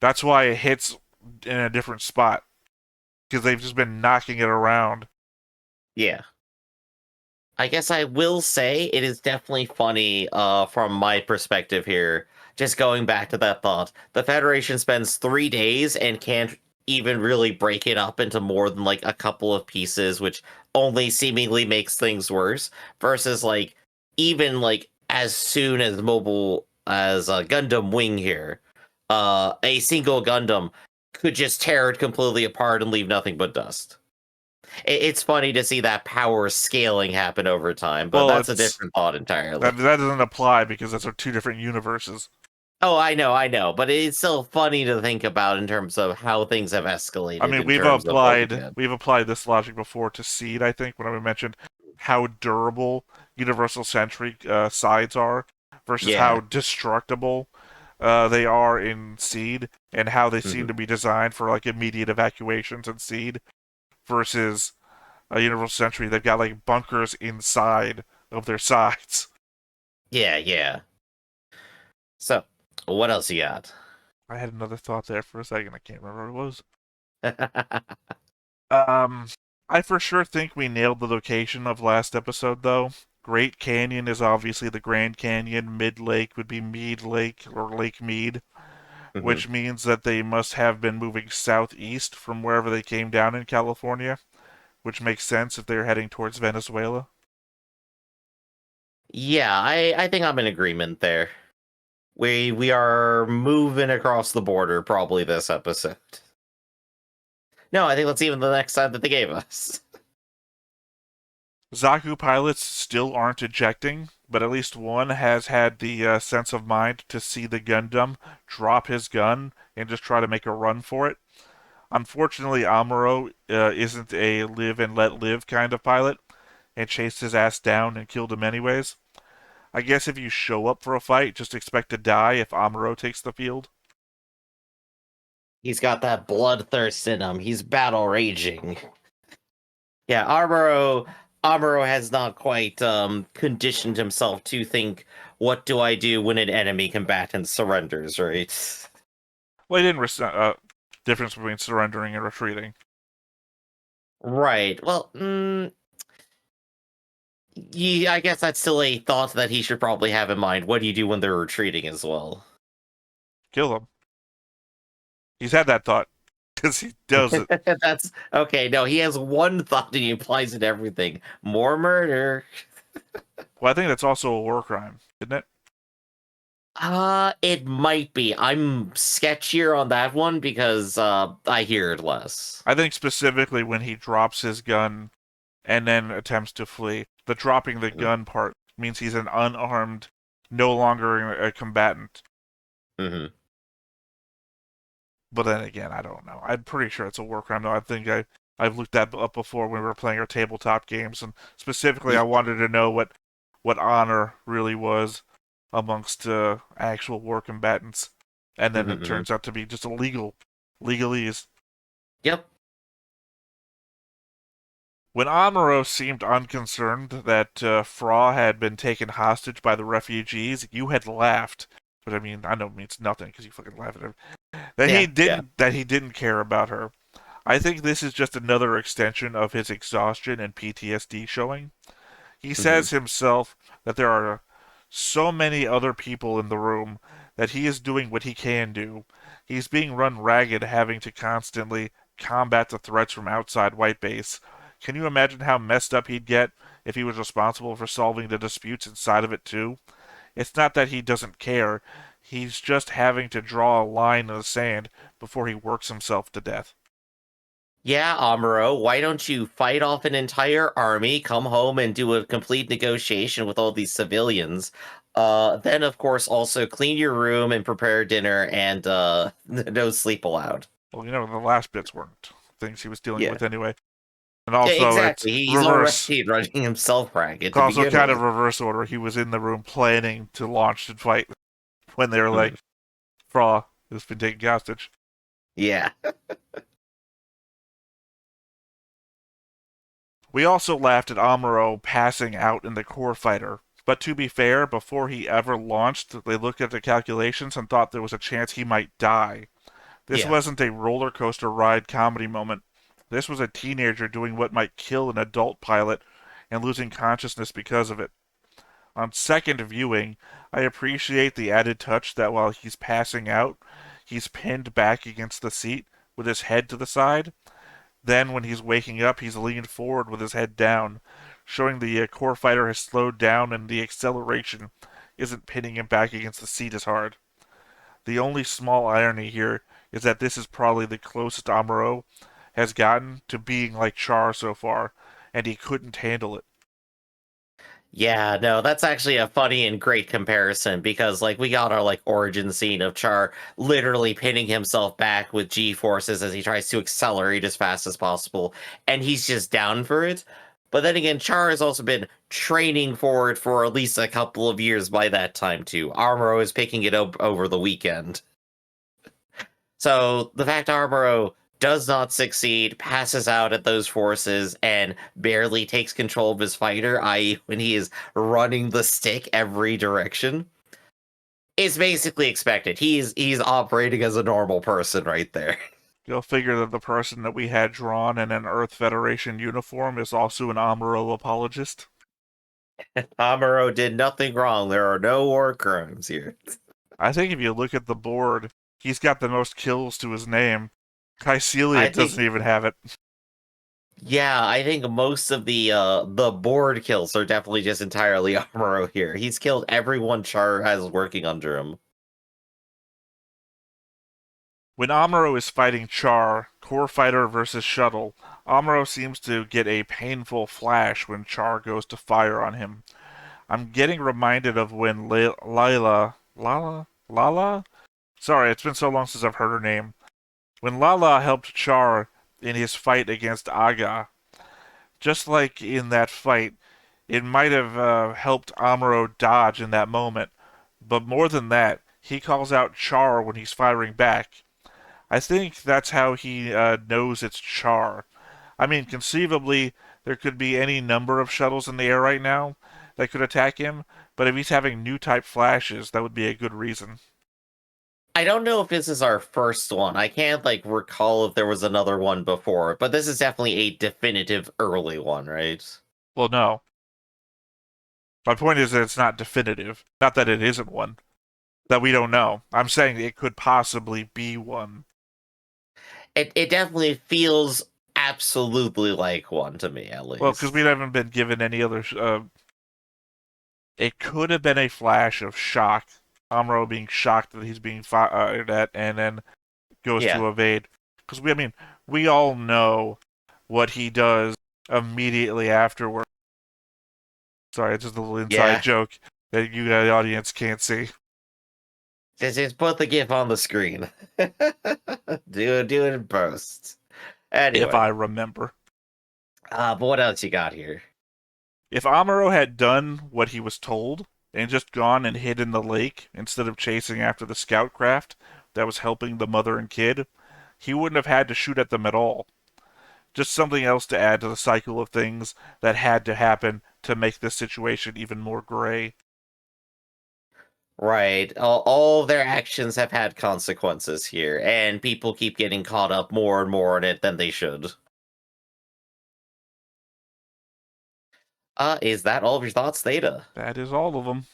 That's why it hits in a different spot, because they've just been knocking it around. Yeah. I guess I will say it is definitely funny from my perspective here. Just going back to that thought, the Federation spends 3 days and can't even really break it up into more than like a couple of pieces, which only seemingly makes things worse. Versus like even like as soon as mobile as Gundam Wing here, a single Gundam could just tear it completely apart and leave nothing but dust. It's funny to see that power scaling happen over time, but Well, that's a different thought entirely. that doesn't apply because those are two different universes. Oh, I know, but it's still funny to think about in terms of how things have escalated I mean, in terms of what we get. we've applied this logic before to Seed. I think when we mentioned how durable universal centric sides are versus how Yeah, destructible they are in Seed, and how they seem hmm to be designed for like immediate evacuations in Seed versus a universal century. They've got like bunkers inside of their sides. yeah. So, what else you got? I had another thought there for a second. I can't remember what it was. Um, I for sure think we nailed the location of last episode, though. Great Canyon is obviously the Grand Canyon. Mid Lake would be Mead Lake or Lake Mead, hmm which means that they must have been moving southeast from wherever they came down in California, which makes sense if they're heading towards Venezuela. Yeah, I think I'm in agreement there. We are moving across the border probably this episode. No, I think that's even the next time that they gave us. Zaku pilots still aren't ejecting, but at least one has had the sense of mind to see the Gundam, drop his gun, and just try to make a run for it. Unfortunately, Amuro isn't a live and let live kind of pilot, and chased his ass down and killed him anyways. I guess if you show up for a fight, just expect to die if Amuro takes the field. He's got that bloodthirst in him. He's battle raging. Yeah, Amuro has not quite conditioned himself to think, what do I do when an enemy combatant surrenders, right? Well, he didn't difference between surrendering and retreating. Right. Well, yeah, I guess that's still a thought that he should probably have in mind. What do you do when they're retreating as well? Kill him. He's had that thought because he does it. That's okay. No, he has one thought and he applies it to everything. More murder. Well, I think that's also a war crime, isn't it? It might be. I'm sketchier on that one because I hear it less. I think specifically when he drops his gun and then attempts to flee. The dropping the gun part means he's an unarmed, no longer a combatant. Mm-hmm. But then again, I don't know. I'm pretty sure it's a war crime, though. I think I've looked that up before when we were playing our tabletop games, and specifically, I wanted to know what honor really was amongst actual war combatants, and then it Mm-hmm. turns out to be just illegal legalese. Yep. When Amuro seemed unconcerned that Fra had been taken hostage by the refugees, you had laughed. But I mean, I know it means nothing because you fucking laugh at him. Yeah. That he didn't care about her. I think this is just another extension of his exhaustion and PTSD showing. He Mm-hmm. says himself that there are so many other people in the room that he is doing what he can do. He's being run ragged, having to constantly combat the threats from outside White Base. Can you imagine how messed up he'd get if he was responsible for solving the disputes inside of it too? It's not that he doesn't care, he's just having to draw a line in the sand before he works himself to death. yeah, Amuro, why don't you fight off an entire army, come home and do a complete negotiation with all these civilians? Then, of course, also clean your room and prepare dinner and no sleep allowed. Well, the last bits weren't things he was dealing Yeah. with anyway. And Yeah, also, it's exactly. He's reverse. already running himself ragged It's to also begin kind of with. reverse order. He was in the room planning to launch and fight when they were Hmm. like, Fra has been taken hostage. Yeah. We also laughed at Amuro passing out in the core fighter. But to be fair, before he ever launched, they looked at the calculations and thought there was a chance he might die. This Yeah. wasn't a roller coaster ride comedy moment. This was a teenager doing what might kill an adult pilot and losing consciousness because of it. On second viewing, I appreciate the added touch that while he's passing out, he's pinned back against the seat with his head to the side. Then, when he's waking up, he's leaned forward with his head down, showing the core fighter has slowed down and the acceleration isn't pinning him back against the seat as hard. The only small irony here is that this is probably the closest Amuro has gotten to being like Char so far, and he couldn't handle it. Yeah, no, that's actually a funny and great comparison because like we got our like origin scene of Char literally pinning himself back with G forces as he tries to accelerate as fast as possible, and he's just down for it. But then again, Char has also been training for it for at least a couple of years by that time too. Armoro is picking it up over the weekend. So the fact Armoro does not succeed, passes out at those forces, and barely takes control of his fighter, i.e., when he is running the stick every direction, is basically expected. He's operating as a normal person right there. You'll figure that the person that we had drawn in an Earth Federation uniform is also an Amuro apologist. Amuro did nothing wrong. There are no war crimes here. I think if you look at the board, he's got the most kills to his name. Kycelia I think doesn't even have it. Yeah, I think most of the board kills are definitely just entirely Amuro here. He's killed everyone Char has working under him. When Amuro is fighting Char, core fighter versus shuttle, Amuro seems to get a painful flash when Char goes to fire on him. I'm getting reminded of when Lala? Sorry, it's been so long since I've heard her name. When Lala helped Char in his fight against Aga, just like in that fight, it might have helped Amuro dodge in that moment. But more than that, he calls out Char when he's firing back. I think that's how he knows it's Char. I mean, conceivably, there could be any number of shuttles in the air right now that could attack him, but if he's having new type flashes, that would be a good reason. I don't know if this is our first one. I can't like recall if there was another one before, but this is definitely a definitive early one, right? Well, no. My point is that it's not definitive. Not that it isn't one. That we don't know. I'm saying it could possibly be one. It definitely feels absolutely like one to me, at Well, because we least. haven't been given any other. It could have been a flash of shock. Amuro being shocked that he's being fired at, and then goes Yeah, to evade. Because we all know what he does immediately afterward. Sorry, it's just a little inside yeah. joke that you, the audience, can't see. Just put the GIF on the screen. Do it in post. If Anyway, I remember. but what else you got here? If Amuro had done what he was told and just gone and hid in the lake instead of chasing after the scout craft that was helping the mother and kid, he wouldn't have had to shoot at them at all. Just something else to add to the cycle of things that had to happen to make this situation even more gray. Right. All of their actions have had consequences here, and people keep getting caught up more and more in it than they should. Is that all of your thoughts, Theta? That is all of them.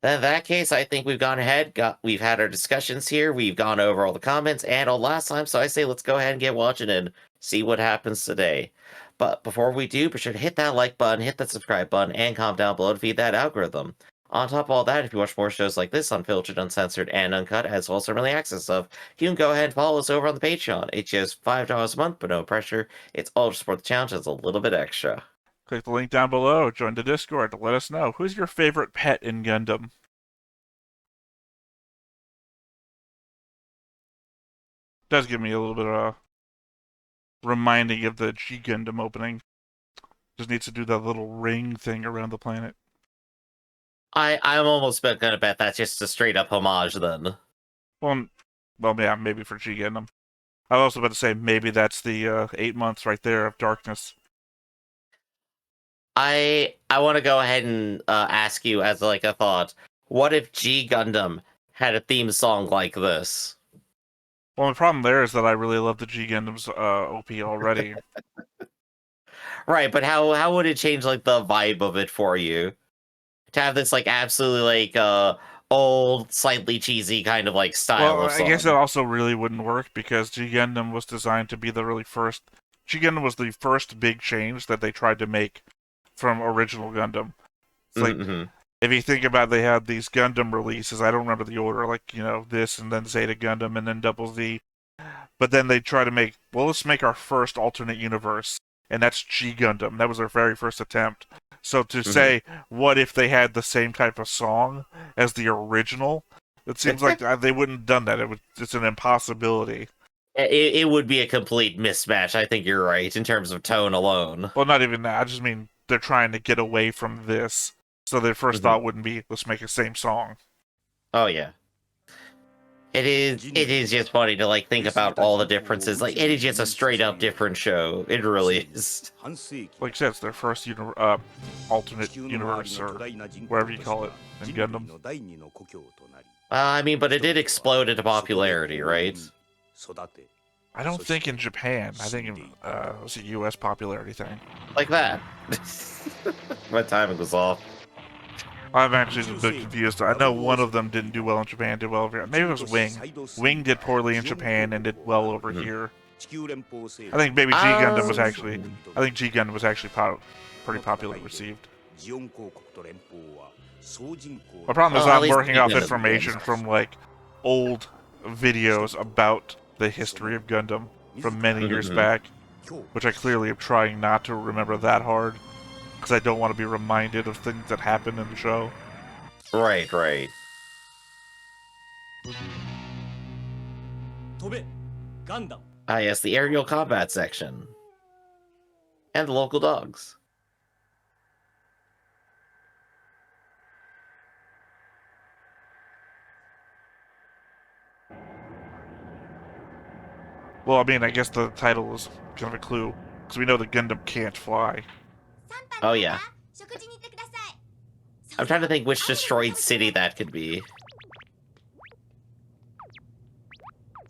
In that case, I think we've gone ahead, we've had our discussions here, we've gone over all the comments and all last time, so I say let's go ahead and get watching and see what happens today. But before we do, be sure to hit that like button, hit that subscribe button, and comment down below to feed that algorithm. On top of all that, if you watch more shows like this, unfiltered, uncensored, and uncut, as well as some early access stuff, you can go ahead and follow us over on the Patreon. It's just $5 a month, but no pressure. It's all to support the channel, just a little bit extra. Click the link down below, join the Discord to let us know. Who's your favorite pet in Gundam? Does give me a little bit of reminding of the G Gundam opening. Just needs to do that little ring thing around the planet. I'm almost gonna bet that's just a straight up homage then. Well, yeah, maybe for G Gundam. I was also about to say maybe that's the 8 months right there of darkness. I want to go ahead and ask you as like a thought. What if G Gundam had a theme song like this? Well, the problem there is that I really love the G Gundam's OP already. Right, but how would it change like the vibe of it for you? To have this like absolutely like old, slightly cheesy kind of like style Well, of I song. guess it also really wouldn't work because G Gundam was designed to be the really first. G Gundam was the first big change that they tried to make from original Gundam. It's like, if you think about it, they had these Gundam releases, I don't remember the order, like, this and then Zeta Gundam and then Double Z. But then they try to make, well, let's make our first alternate universe, and that's G Gundam. That was their very first attempt. So to say, what if they had the same type of song as the original? It seems like they wouldn't have done that. It's an impossibility. It would be a complete mismatch. I think you're right in terms of tone alone. Well, not even that. I just mean they're trying to get away from this. So their first thought wouldn't be, let's make the same song. Oh, yeah. It is just funny to like think about all the differences. Like, it is just a straight up different show. It really is. Like I said, it's their first alternate universe, or whatever you call it, in Gundam. I mean, but it did explode into popularity, right? I don't think in Japan. I think it was a U.S. popularity thing. Like that. My timing was off. I'm actually a bit confused. I know one of them didn't do well in Japan, did well over here. Maybe it was Wing. Wing did poorly in Japan and did well over here. I think maybe G Gundam was actually. I think G Gundam was actually pretty popularly received. My problem is I'm working off information from like old videos about the history of Gundam from many years back, which I clearly am trying not to remember that hard. Because I don't want to be reminded of things that happened in the show. Right. Ah, yes, the aerial combat section. And the local dogs. Well, I mean, I guess the title is kind of a clue. Because we know that Gundam can't fly. Oh, yeah. I'm trying to think which destroyed city that could be.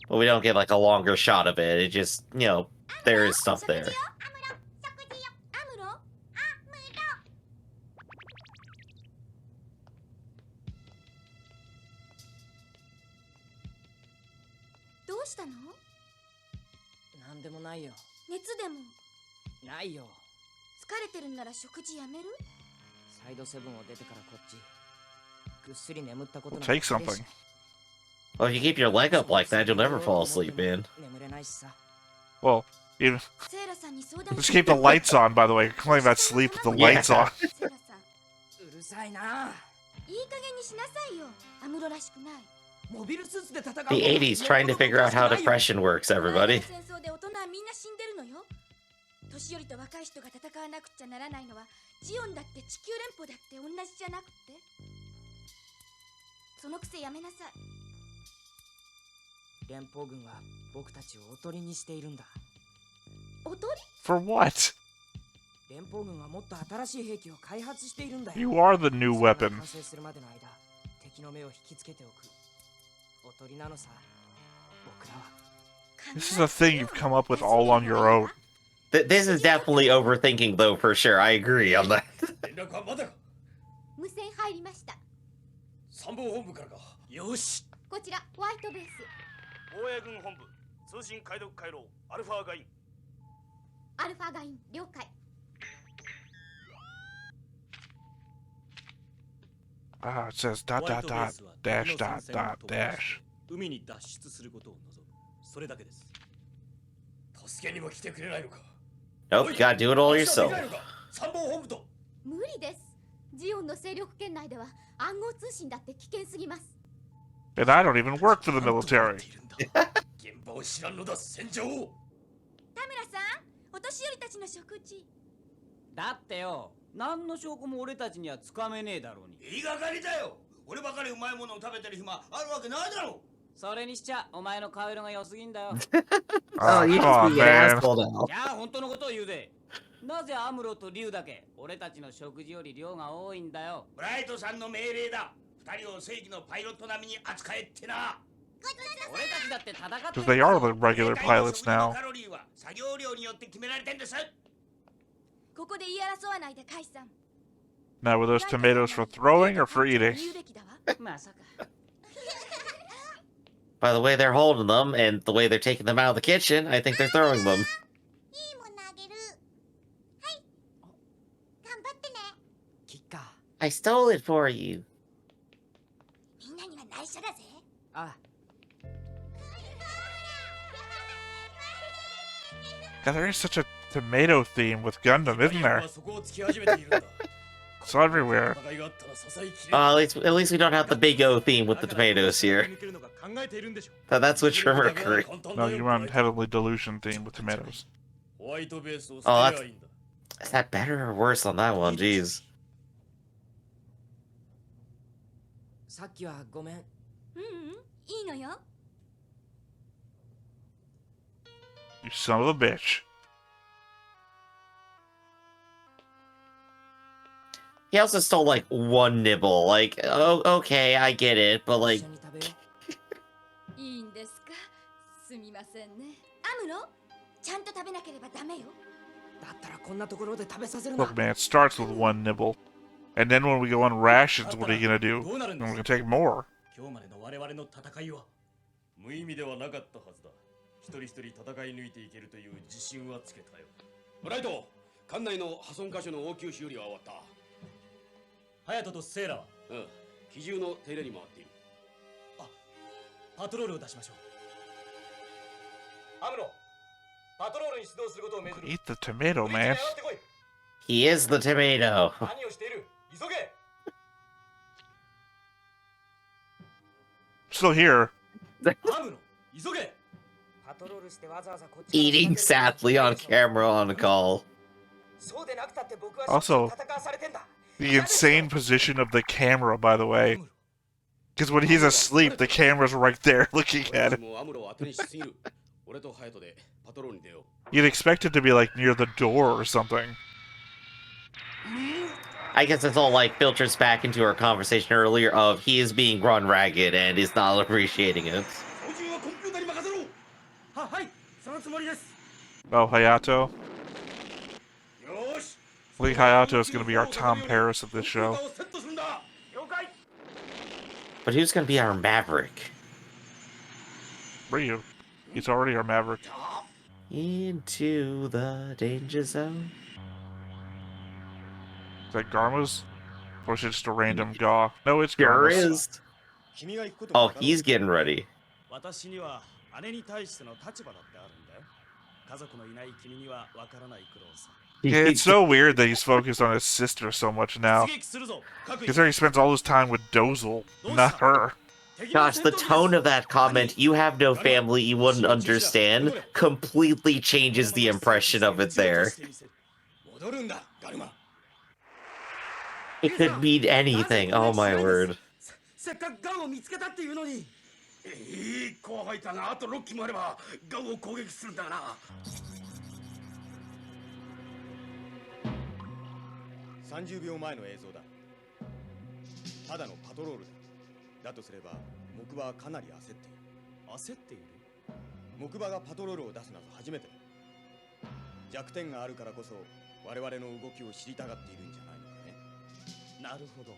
But we don't get, like, a longer shot of it. It just, there is stuff there. Take something. Well, if you keep your leg up like that, you'll never fall asleep, man. Well, even just keep the lights on, by the way. You're complaining about sleep with the lights on. The 80s, trying to figure out how depression works, everybody. For what? You are the new weapon. This is a thing you've come up with all on your own. This is definitely overthinking, though, for sure. I agree on that. Ah, it says dot dot dot dash dot dot dash. 海に脱出することを望む。それだけです。助けにも来てくれないのか。Nope, you gotta do it all yourself. 参謀本部と。無理です。ジオンの勢力圏内では暗号通信だって危険すぎます。And I don't even work for the military. 現場を知らんのだ、戦場。田村さん、お年寄りたちの食事。だってよ、何の証拠も俺たちにはつかめねえだろうに。言いがかりだよ。俺ばかりうまいものを食べてる暇あるわけないだろう。それにしちゃお前の顔色が良すぎんだよ。Oh, you come just on, be an man. asshole now. いや本当のことを言うぜ。なぜアムロとリュウだけ俺たちの食事より量が多いんだよ。ブライトさんの命令だ。二人を正義のパイロット並みに扱えってな。俺たちだって戦って Because they are the regular pilots now. カロリーは作業量によって決められてんです。ここで言い争わないで解散。 Now, were those tomatoes for throwing or for eating? まさか。By the way they're holding them and the way they're taking them out of the kitchen, I think they're throwing them. いいものあげる。はい。頑張ってね。キッカ I stole it for you. みんなには内緒だぜ。ー。あ、God, there is such a tomato theme with Gundam, isn't there? そこを突き始めているんだ。 It's everywhere. 戦いがあったら支えきれ At least we don't have the big O theme with the tomatoes here. That's what you're recurring. No, you want Heavenly Delusion theme with tomatoes. ホワイトベースを捨て Oh, りゃいいんだ。 Is that better or worse on that one? Jeez. さっきはごめん。いいのよ。 You son of a bitch. He also stole like one nibble. Like, oh, okay, I get it, but like, 一緒に食べよう。いいんですか。すみませんね。アムロ、ちゃんと食べなければダメよ。だったらこんなところで食べさせるな。 Look, man, it starts with one nibble. And then when we go on rations, what are you gonna do? I'm gonna take more. 今日までの我々の戦いは無意味ではなかったはずだ。一人一人戦い抜いていけるという自信はつけたよ。ブライト、館内の破損箇所の応急修理は終わった。ハヤトとセーラは機銃の手入れに回っている。あ、パトロールを出しましょう。アムロ、パトロールに出動することを命ずる。 Eat the tomato, man. he is the tomato. 何をしている？急げ。 Still here. アムロ、急げ。 パトロールしてわざわざこっち Eating sadly on camera on a call. そうでなくたって僕は Also, 戦わされてんだ。 the insane position of the camera, by the way. Because when he's asleep, the camera's right there looking at him. もうアムロを当てにしすぎる。俺とハヤトでパトロールに出よう。 You'd expect it to be like near the door or something. I guess it's all like filters back into our conversation earlier of he is being run ragged and is not appreciating it. 操縦はコンピューターに任せろ。はい、そのつもりです。 Oh, Hayato. よし。 I think Hayato is going to be our Tom Paris of this show. セットするんだ。了解。 But who's gonna be our Maverick? Ryu. He's already our Maverick. Into the danger zone. Is that Garma's? Or is it just a random Gaw? No, it's Sure Garma's. is. Oh, he's getting ready. 私には姉に対しての立場だってあるんだよ。家族のいない君にはわからない苦労さ。 Yeah, it's so weird that he's focused on his sister so much now. 出撃するぞ。各位 Considering he spends all his time with Dozel, not her. Gosh, the tone of that comment, you have no family, you wouldn't understand, completely changes the impression of it there. 戻るんだ、ガルマ。 It could mean anything, oh my word. せっかくガンを見つけたっていうのに。いい後輩だがあと6機もあればガンを攻撃するんだがな。30秒前の映像だ。ただのパトロールだ。だとすれば木馬はかなり焦っている。焦っている？木馬がパトロールを出すなど初めてだ。弱点があるからこそ我々の動きを知りたがっているんじゃないのかね。なるほど。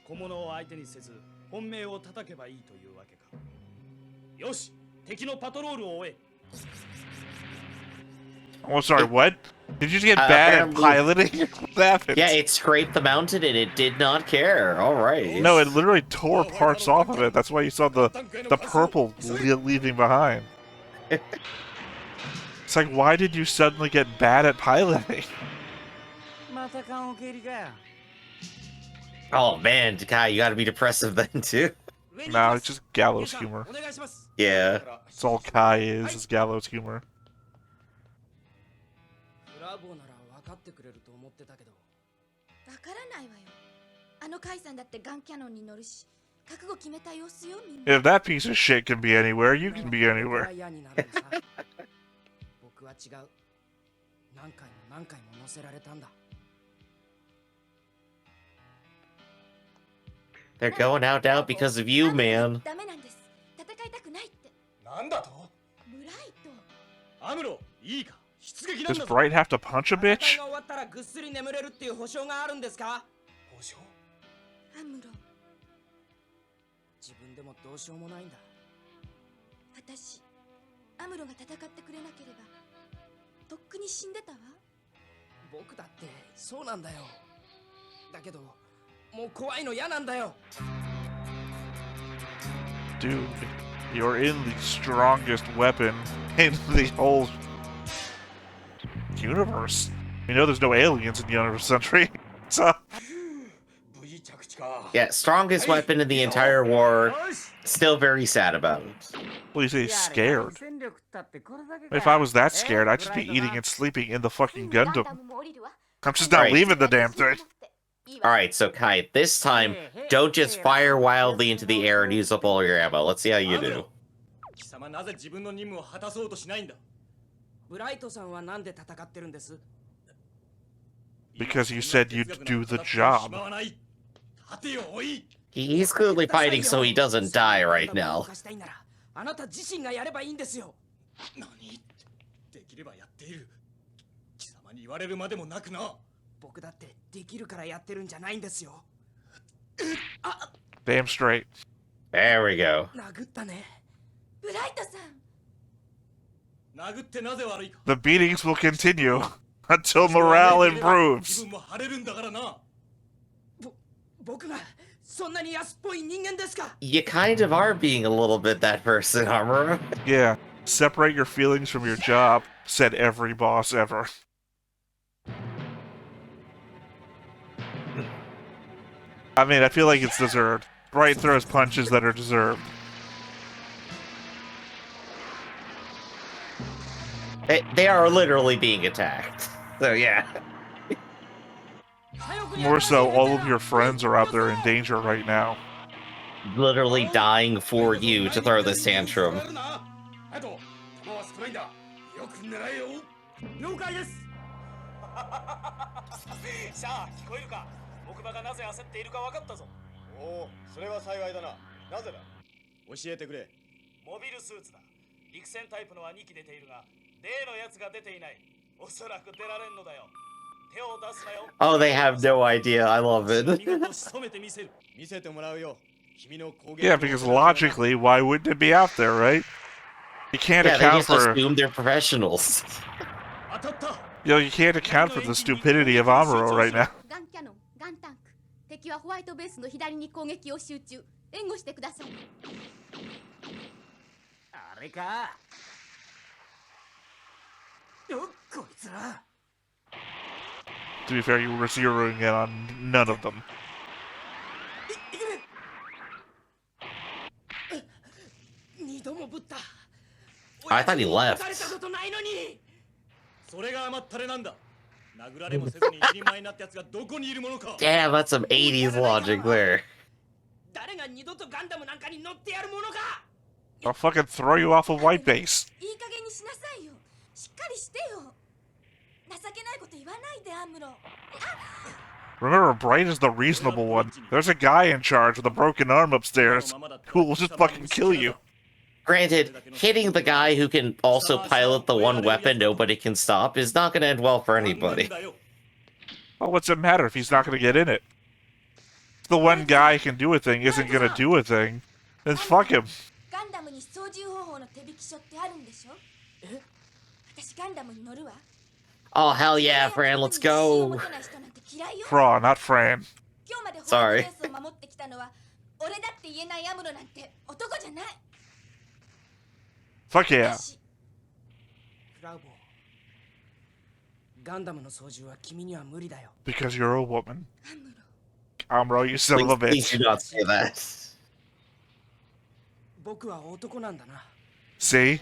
小物を相手にせず本命を叩けばいいというわけか。よし、敵のパトロールを終え。Oh, sorry, what? Did you just get bad at apparently- piloting? What happened? Yeah, it scraped the mountain and it did not care. All right. No, it literally tore parts off of it. That's why you saw the purple leaving behind. It's like, why did you suddenly get bad at piloting? また缶オケ入りかよ。 Oh man, Kai, you gotta be depressive then too. No, it's just gallows humor. お願いします。 Yeah. That's all Kai is gallows humor. ブラボーなら分かってくれると思ってたけど。わからないわよ。あのカイさんだってガンキャノンに乗るし、覚悟決めた様子よみんな。 If that piece of shit can be anywhere, you can be 僕 anywhere. は嫌になるのさ。僕は違う。何回も何回も乗せられたんだ。 They're going out now because of you, man. ダメなんです。戦いたくないって。なんだとブライト。アムロいいか出撃なん Does だぞ Bright have to punch a 戦い bitch? が終わったらぐっすり眠れるっていう保証があるんですか？保証アムロ、自分でもどうしようもないんだ。私、アムロが戦ってくれなければ、とっくに死んでたわ。僕だってそうなんだよ。だけどもう怖いの嫌なんだよ。 Dude, you're in the strongest weapon in the whole universe. You know there's no aliens in the universe century. So, 無事着地か Yeah, strongest weapon in the entire war. Still very sad about it. well, you say he's scared. If I was that scared, I'd just be eating and sleeping in the fucking Gundam. I'm just not Right. leaving the damn thing. Alright, so Kai, this time, don't just fire wildly into the air and use up all your ammo. Let's see how you do. 貴様なぜ自分の任務を果たそうとしないんだブライトさんはなんで戦ってるんです？ Because you said you'd do the job. 暇はない立てよおい He's clearly fighting so he doesn't die right now. あなた自身がやればいいんですよ。何できればやっている貴様に言われるまでもなくな僕だってできるからやってるんじゃないんですよ。 Damn straight. There we go. 殴ったね。ブライトさん。殴ってなぜ悪いか The beatings will continue until morale 気 improves. 分も晴れるんだからな僕がそんなに安っぽい人間ですか？ You kind of are being a little bit that person, Amuro. Yeah, separate your feelings from your job, said every boss ever. I mean, I feel like it's deserved. Bright throws punches that are deserved. They are literally being attacked. So yeah. More so, all of your friends are out there in danger right now. Literally dying for you to throw this tantrum. あと弾は少ないんだよく狙えよ了解です。さあ聞こえるか木馬がなぜ焦っているか分かったぞおおそれは幸いだななぜだ教えてくれモビルスーツだ陸戦タイプのは2機出ているが例のやつが出ていないおそらく出られんのだよ手を出すなよ Oh, they have no idea. I love it. 見事仕留めてみせる見せてもらうよ君の攻撃 Yeah, because logically, why wouldn't it be out there, right? You can't Yeah, they account just for, assume they're professionals. 当たった you can't account for the stupidity of Amuro right now. ガンキャノン、ガンタンク。敵はホワイトベースの左に攻撃を集中。援護してください。あれか。よっこいつら。 To be fair, you were zeroing in on none of them. 二度もぶった。 I thought he left. 撃たれたことないのに。それが甘ったれなんだ殴られもせずに一人前になったやつがどこにいるものか Damn, that's some 80s logic there. 誰が二度とガンダムなんかに乗ってやるものか。 I'll fucking throw you off of White Base. いい加減にしなさいよ。しっかりしてよ。情けないこと言わないで、アムロ。 Remember, Bright is the reasonable one. There's a guy in charge with a broken arm upstairs who will just fucking kill you. Granted, hitting the guy who can also pilot the one weapon nobody can stop is not going to end well for anybody. Well, what's it matter if he's not going to get in it? If the one guy who can do a thing isn't going to do a thing, then fuck him. ガンダムに操縦方法の手引き書ってあるんでしょ？私ガンダムに乗るわ。Oh, hell yeah, Fran, let's go. Fra, not Fran. Sorry. Fuck yeah. フラウボーガンダムの操縦は君には無理だよ Because you're a woman. Amuro, you son of a Please bitch. do not say that. 僕は男なんだな See?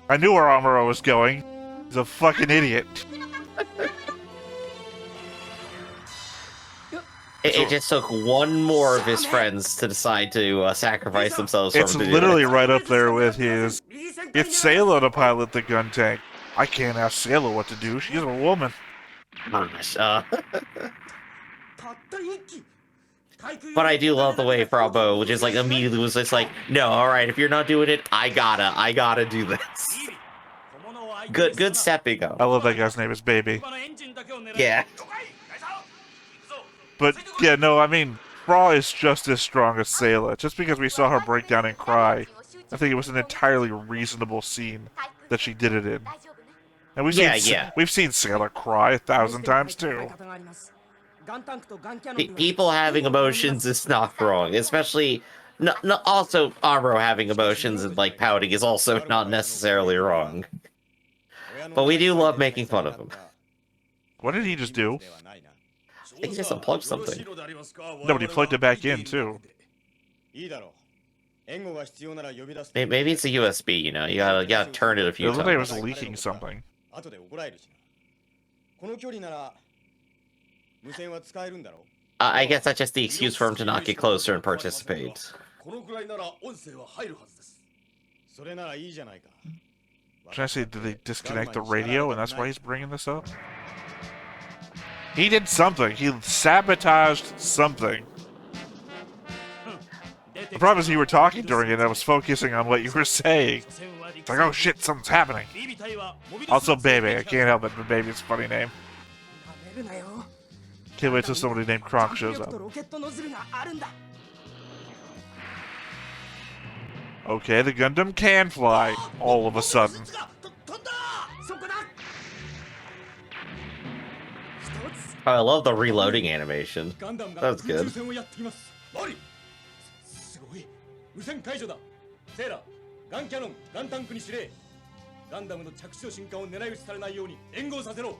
I knew where Amuro was going. He's a fucking idiot. It just took one more of his friends to decide to sacrifice themselves for It's him to do literally that. right up there with his... Get Sayla to pilot the gun tank. I can't ask Sayla what to do. She's a woman. Gosh, たった一機 but I do love the way Bravo just like immediately was just like, no, alright, if you're not doing it, I gotta do this. Good stepping up. I love that guy's name is Baby. Yeah. But, yeah, no, I mean, Fra is just as strong as Sayla. Just because we saw her break down and cry, I think it was an entirely reasonable scene that she did it in. And we've seen Sayla cry 1,000 times too. People having emotions is not wrong, especially also Amuro having emotions and like pouting is also not necessarily wrong. But we do love making fun of him. What did he just do? I think he just unplugged something. No, but he plugged it back in too. Maybe it's a USB, you know, you gotta turn it a It few looked like it times. was leaking something. I guess that's just the excuse for him to not get closer and participate. Should I say, did they disconnect the radio and that's why he's bringing this up? He did something. He sabotaged something. The problem is you were talking during it and I was focusing on what you were saying. It's like, oh shit, something's happening. Also, Baby. I can't help it, but Baby's a funny name. Can't wait till somebody named Kronk shows up. Okay, the Gundam can fly, all of a sudden. Oh, I love the reloading animation. That was good. ガンダムの着手進化を狙い撃ちされないように援護させろ。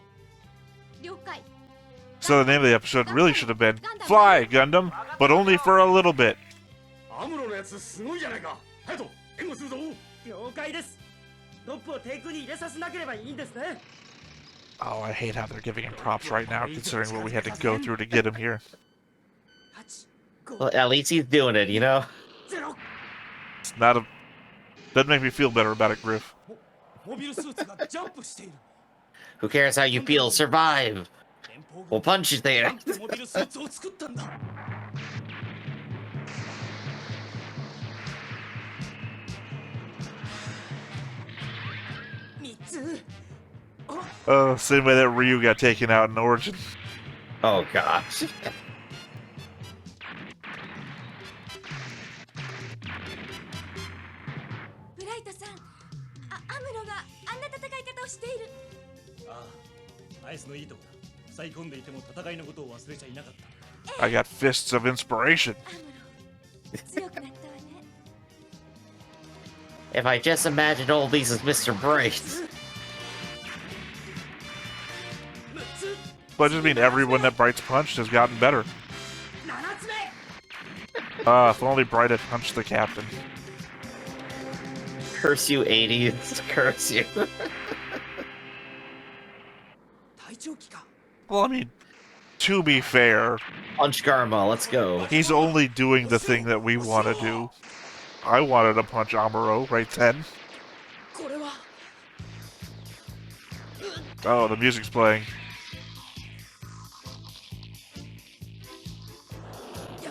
了解。 So the name of the episode really should have been Fly, Gundam, but only for a little bit. アムロのやつすごいじゃないか。ハヤト、援護するぞ。了解ですトップをテイクに入れさせなければいいんですね Oh, I hate how they're giving him props right now, considering what we had to go through to get him here. Well, at least he's doing it, you know? It's not a... Doesn't make me feel better about it, Griff. モビルスーツがジャンプしている。 Who cares how you feel? Survive! We'll punch you there! モビルスーツを作ったんだ。 Same way that Ryu got taken out in Origin. Oh gosh. ブライトさん、アムロがあんな戦い方をしている。ああ、アイスのいいとこだ。塞い込んでいても戦いのことを忘れちゃいなかった。 I got fists of inspiration. アムロ、強くなったわね。 If I just imagined all these as Mr. Brace. But I just mean everyone that Bright's punched has gotten better. If only Bright had punched the captain. Curse you, 80s. Curse you. Well, I mean, to be fair, Punch Garma, let's go. he's only doing the thing that we want to do. I wanted to punch Amuro right then. Oh, the music's playing.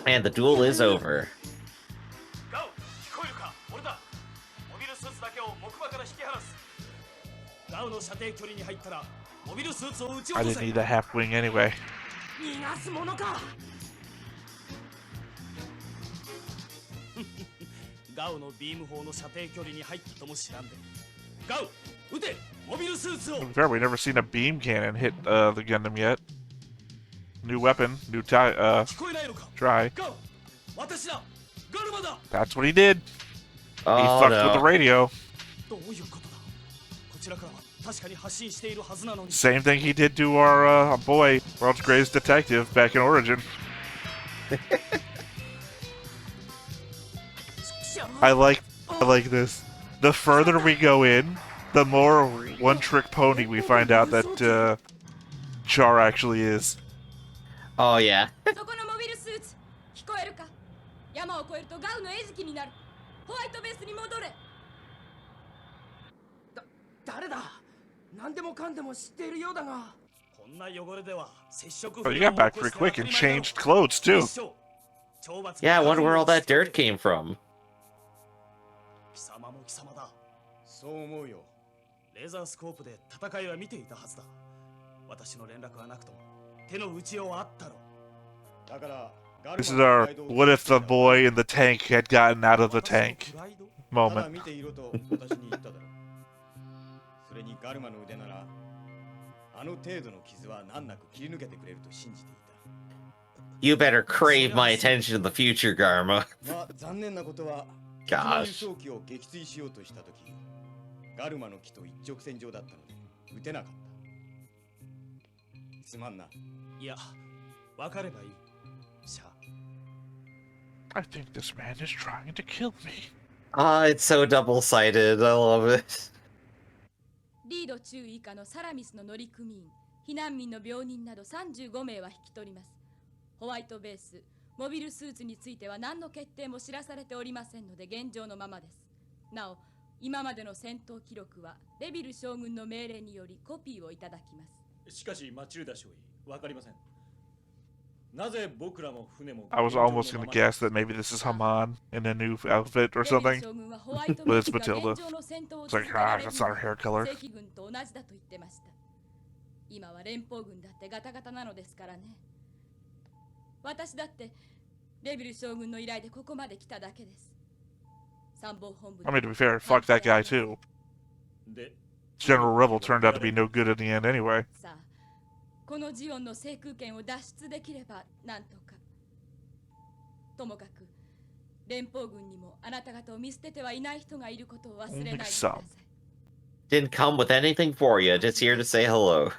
And the duel is over. ガオ、聞こえるか？俺だ。モビルスーツだけを木馬から引き離す。ガオの射程距離に入ったらモビルスーツを撃ち I 落と didn't せ。 need a half wing anyway. 逃がすものかガオのビーム砲の射程距離に入ったとも知らんで。ガウ撃てモビルスーツを Fair, we've never seen a beam cannon hit the Gundam yet. New weapon, new 聞こえないのか try. ガウ私だガルマだ That's what he did. He Oh fucked with the no. radio. どういうことだこちらからは確かに発信しているはずなのに Same thing he did to our boy, world's greatest detective, back in Origin. I like this. The further we go in, the more one-trick pony we find out that Char actually is. Oh yeah. そこのモビルスーツ聞こえるか山を越えるとガウの餌食になるホワイトベースに戻れ誰だ何でもかんでも知っているようだがこんな汚れでは接触 Oh, you got back pretty quick and changed clothes, too. Yeah, I wonder where all that dirt came from. 貴様も貴様だそう思うよレーザースコープで戦いは見ていたはずだ私の連絡はなくとも手の打ちようはあったろだから This is our what if the boy in the tank had gotten out of the tank ただ moment. 見ていろと私に言っただろそれにガルマの腕ならあの程度の傷は難なく切り抜けてくれると信じていた You better crave my attention in the future, Garma. まあ残念なことは Gosh. 敵の輸送機を撃墜しようとしたときガルマの木と一直線上だったので撃てなかったすまんないや分かればいいシャ I think this man is trying to kill me. Ah, it's so double-sided. I love it. リード中以下のサラミスの乗組員避難民の病人など35名は引き取りますホワイトベースモビルスーツについては何の決定も知らされておりませんので現状のままですなお今までの戦闘記録はレビル将軍の命令によりコピーをいただきますしかしマチルダ少尉わかりませんなぜ僕らも船も I was almost gonna guess that maybe this is Haman in a new outfit or something. But it's Matilda. It's like, ah, that's not her hair color. 正規軍と同じだと言ってました今は連邦軍だってガタガタなのですからね私だってレビル将軍の依頼でここまで来ただけです参謀本部 I mean, to be fair, fuck that guy too. で General Rebel turned out to be no good in the end anyway. さあこのジオンの制空権を脱出できればなんとかともかく連邦軍にもあなた方を見捨ててはいない人がいることを忘れないでください Didn't come with anything for you, just here to say hello.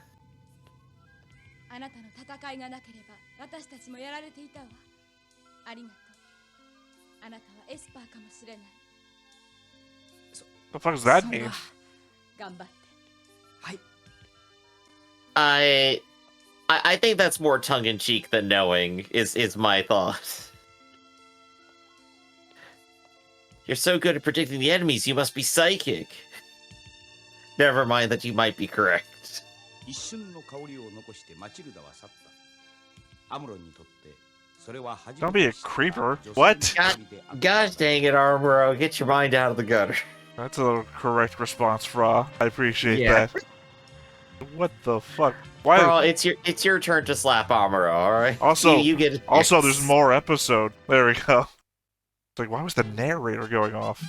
あなたの戦いがなければ私たちもやられていたわありがとうあなたはエスパーかもしれない The fuck does that mean? 頑張って I think that's more tongue-in-cheek than knowing, is my thought. You're so good at predicting the enemies, you must be psychic. Never mind that you might be correct. 一瞬の香りを残してマチルダは去ったアムロンにとってそれは初 Don't め be て a creeper. What? Gosh dang it, Armoro, get your mind out of the gutter. That's a correct response, Fra. I appreciate Yeah. that. What the fuck? Why? Bro, it's your turn to slap Armoro, alright? Also- you get Also, yes. there's more episode. There we go. It's like, why was the narrator going off?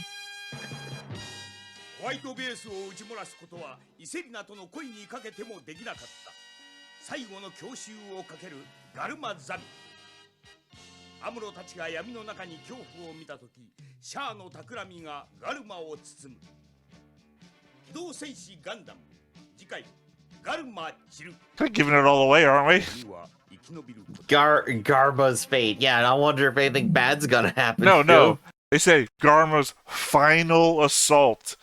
ホワイトベースを打ち漏らすことはイセリナとの恋にかけてもできなかった最後の強襲をかけるガルマザミアムロたちが闇の中に恐怖を見たときシャアの企みがガルマを包む機動戦士ガンダム次回ガルマ散る Kind of giving it all away, aren't we? には生き延びること Garba's fate. Yeah, and I wonder if anything bad's gonna happen. No, to no. him. They say Garma's final assault.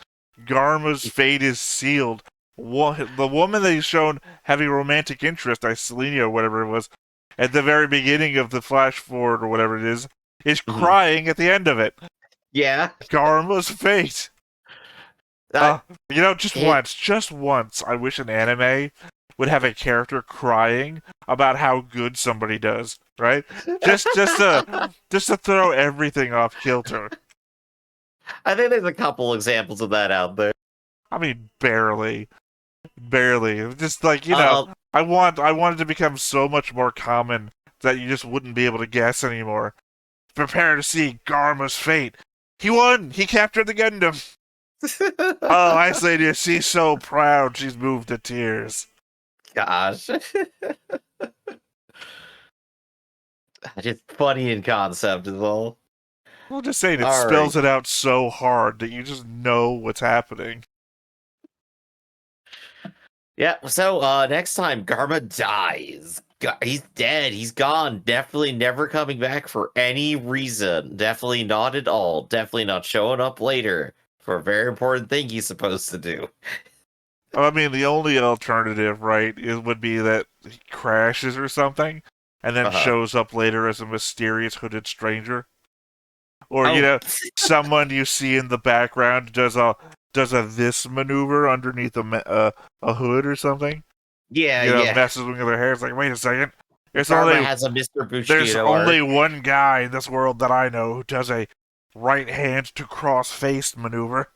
Garma's fate is sealed. The woman that he's shown having romantic interest, Iselina or whatever it was, at the very beginning of the flash forward or whatever it is Mhm. crying at the end of it. Yeah. Garma's fate. You know, just once, I wish an anime would have a character crying about how good somebody does, right? Just to throw everything off kilter. I think there's a couple examples of that out there. I mean, barely. Just like, you know, I want it to become so much more common that you just wouldn't be able to guess anymore. Prepare to see Garma's fate. He won! He captured the Gundam! Oh, I say this. She's so proud. She's moved to tears. Gosh. Just funny in concept as well. I'm just saying, it All spells right. it out so hard that you just know what's happening. Yeah, so next time Garma dies. He's dead. He's gone. Definitely never coming back for any reason. Definitely not at all. Definitely not showing up later for a very important thing he's supposed to do. I mean, the only alternative, right, would be that he crashes or something, and then Uh-huh. shows up later as a mysterious hooded stranger. Or, Oh. someone you see in the background does a this maneuver underneath a hood or something. Yeah. Messes with their hair. It's like, wait a second. Garma has a Mr. There's Bushido only arc. one guy in this world that I know who does a right hand to cross face maneuver.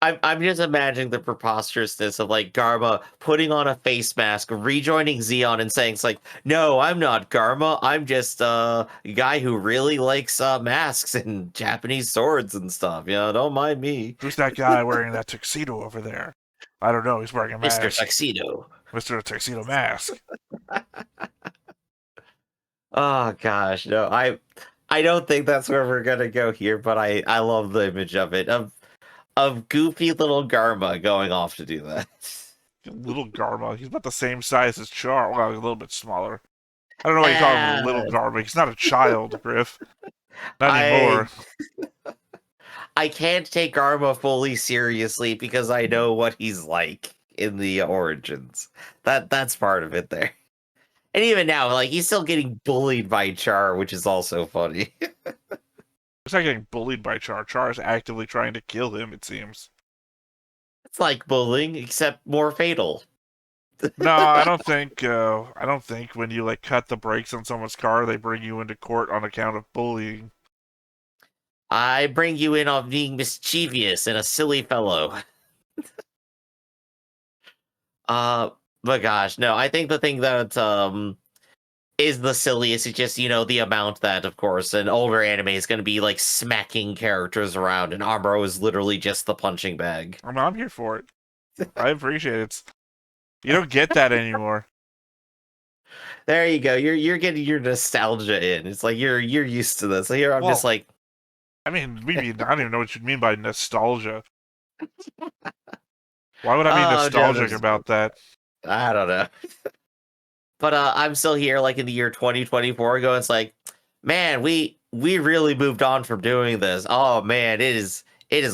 I'm just imagining the preposterousness of like Garma putting on a face mask, rejoining Zeon, and saying it's like, "No, I'm not Garma. I'm just a guy who really likes masks and Japanese swords and stuff. Don't mind me, Who's that guy wearing that tuxedo over there? I don't know. He's wearing a Mr. mask. Tuxedo." Mr. Tuxedo Mask. Oh gosh, no, I don't think that's where we're gonna go here, but I love the image of it of goofy little Garma going off to do that. Little Garma. He's about the same size as Char. Well, a little bit smaller. I don't know why you call him Little Garma. He's not a child, Griff. Not I anymore. I can't take Garma fully seriously because I know what he's like in the origins. That's part of it there. And even now, like he's still getting bullied by Char, which is also funny. He's not getting bullied by Char. Char is actively trying to kill him, it seems. It's like bullying, except more fatal. No, I don't think. I don't think when you cut the brakes on someone's car, they bring you into court on account of bullying. I bring you in on being mischievous and a silly fellow. But gosh, no, I think the thing that is the silliest is just, the amount that, of course, an older anime is going to be like smacking characters around, and Amuro is literally just the punching bag. I'm here for it. I appreciate it. You don't get that anymore. There you go. You're getting your nostalgia in. It's like you're used to this. So here I'm just like, I mean, maybe I don't even know what you mean by nostalgia. Why would I be nostalgic about that? I don't know. But I'm still here, like in the year 2024, going. It's like, man, we really moved on from doing this. Oh man, it is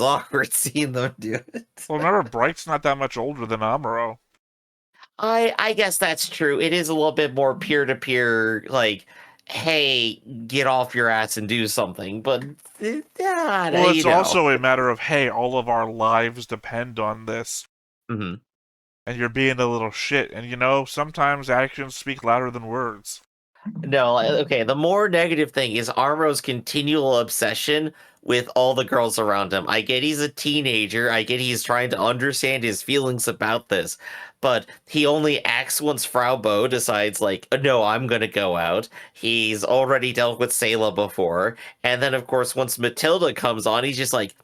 awkward seeing them do it. Well, remember, Bright's not that much older than Amuro. I guess that's true. It is a little bit more peer to peer, like, hey, get off your ass and do something. But well, it's also a matter of, hey, all of our lives depend on this. Mm-hmm. And you're being a little shit. And sometimes actions speak louder than words. No, okay, the more negative thing is Armo's continual obsession with all the girls around him. I get he's a teenager. I get he's trying to understand his feelings about this. But he only acts once Frau Bo decides, like, no, I'm gonna go out. He's already dealt with Sayla before. And then, of course, once Matilda comes on, he's just like,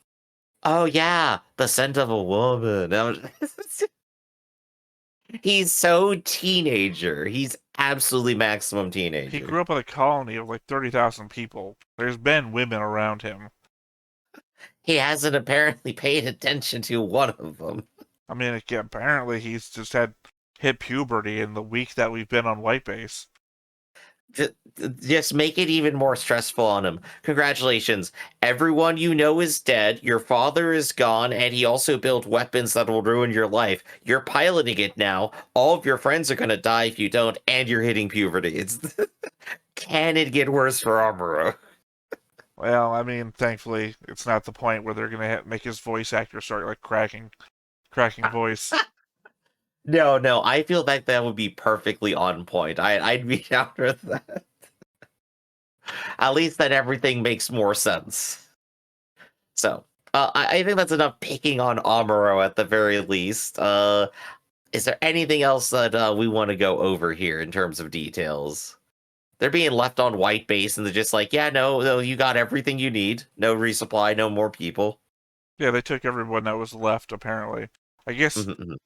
oh yeah, the scent of a woman. He's so teenager. He's absolutely maximum teenager. He grew up in a colony of 30,000 people. There's been women around him. He hasn't apparently paid attention to one of them. I mean, apparently he's just hit puberty in the week that we've been on White Base. Just make it even more stressful on him. Congratulations. Everyone you know is dead. Your father is gone, and he also built weapons that will ruin your life. You're piloting it now. All of your friends are going to die if you don't, and you're hitting puberty. Can it get worse for Amuro? Well, I mean, thankfully, it's not the point where they're going to make his voice actor start cracking voice. No, I feel like that would be perfectly on point. I'd be down with that. At least then everything makes more sense. So, I think that's enough picking on Amuro at the very least. Is there anything else that we want to go over here in terms of details? They're being left on White Base, and they're just like, yeah, no, you got everything you need. No resupply, no more people. Yeah, they took everyone that was left, apparently. I guess, Mhm.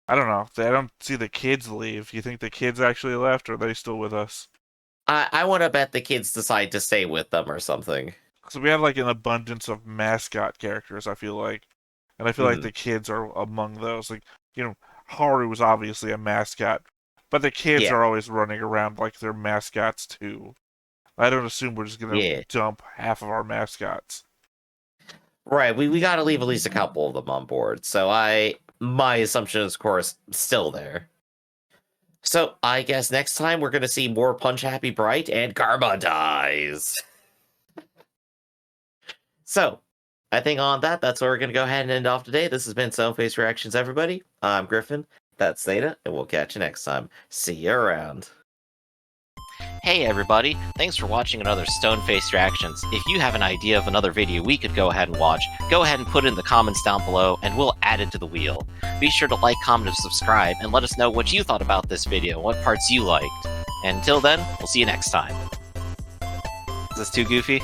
I don't know. I don't see the kids leave. You think the kids actually left, or are they still with us? I want to bet the kids decide to stay with them or something. So we have like an abundance of mascot characters, I feel like. And I feel like the kids are among those. Like, Haru was obviously a mascot, but the kids Yeah. are always running around like they're mascots too. I don't assume we're just gonna Yeah. dump half of our mascots. Right, we got to leave at least a couple of them on board. So my assumption is, of course, still there. So I guess next time we're going to see more Punch Happy Bright and Karma dies. So I think on that's where we're going to go ahead and end off today. This has been Stone Face Reactions, everybody. I'm Griffin. That's Theta, and we'll catch you next time. See you around. Hey everybody, thanks for watching another Stone-Faced Reactions. If you have an idea of another video we could go ahead and watch, go ahead and put it in the comments down below and we'll add it to the wheel. Be sure to like, comment, and subscribe, and let us know what you thought about this video and what parts you liked. And until then, we'll see you next time. Is this too goofy?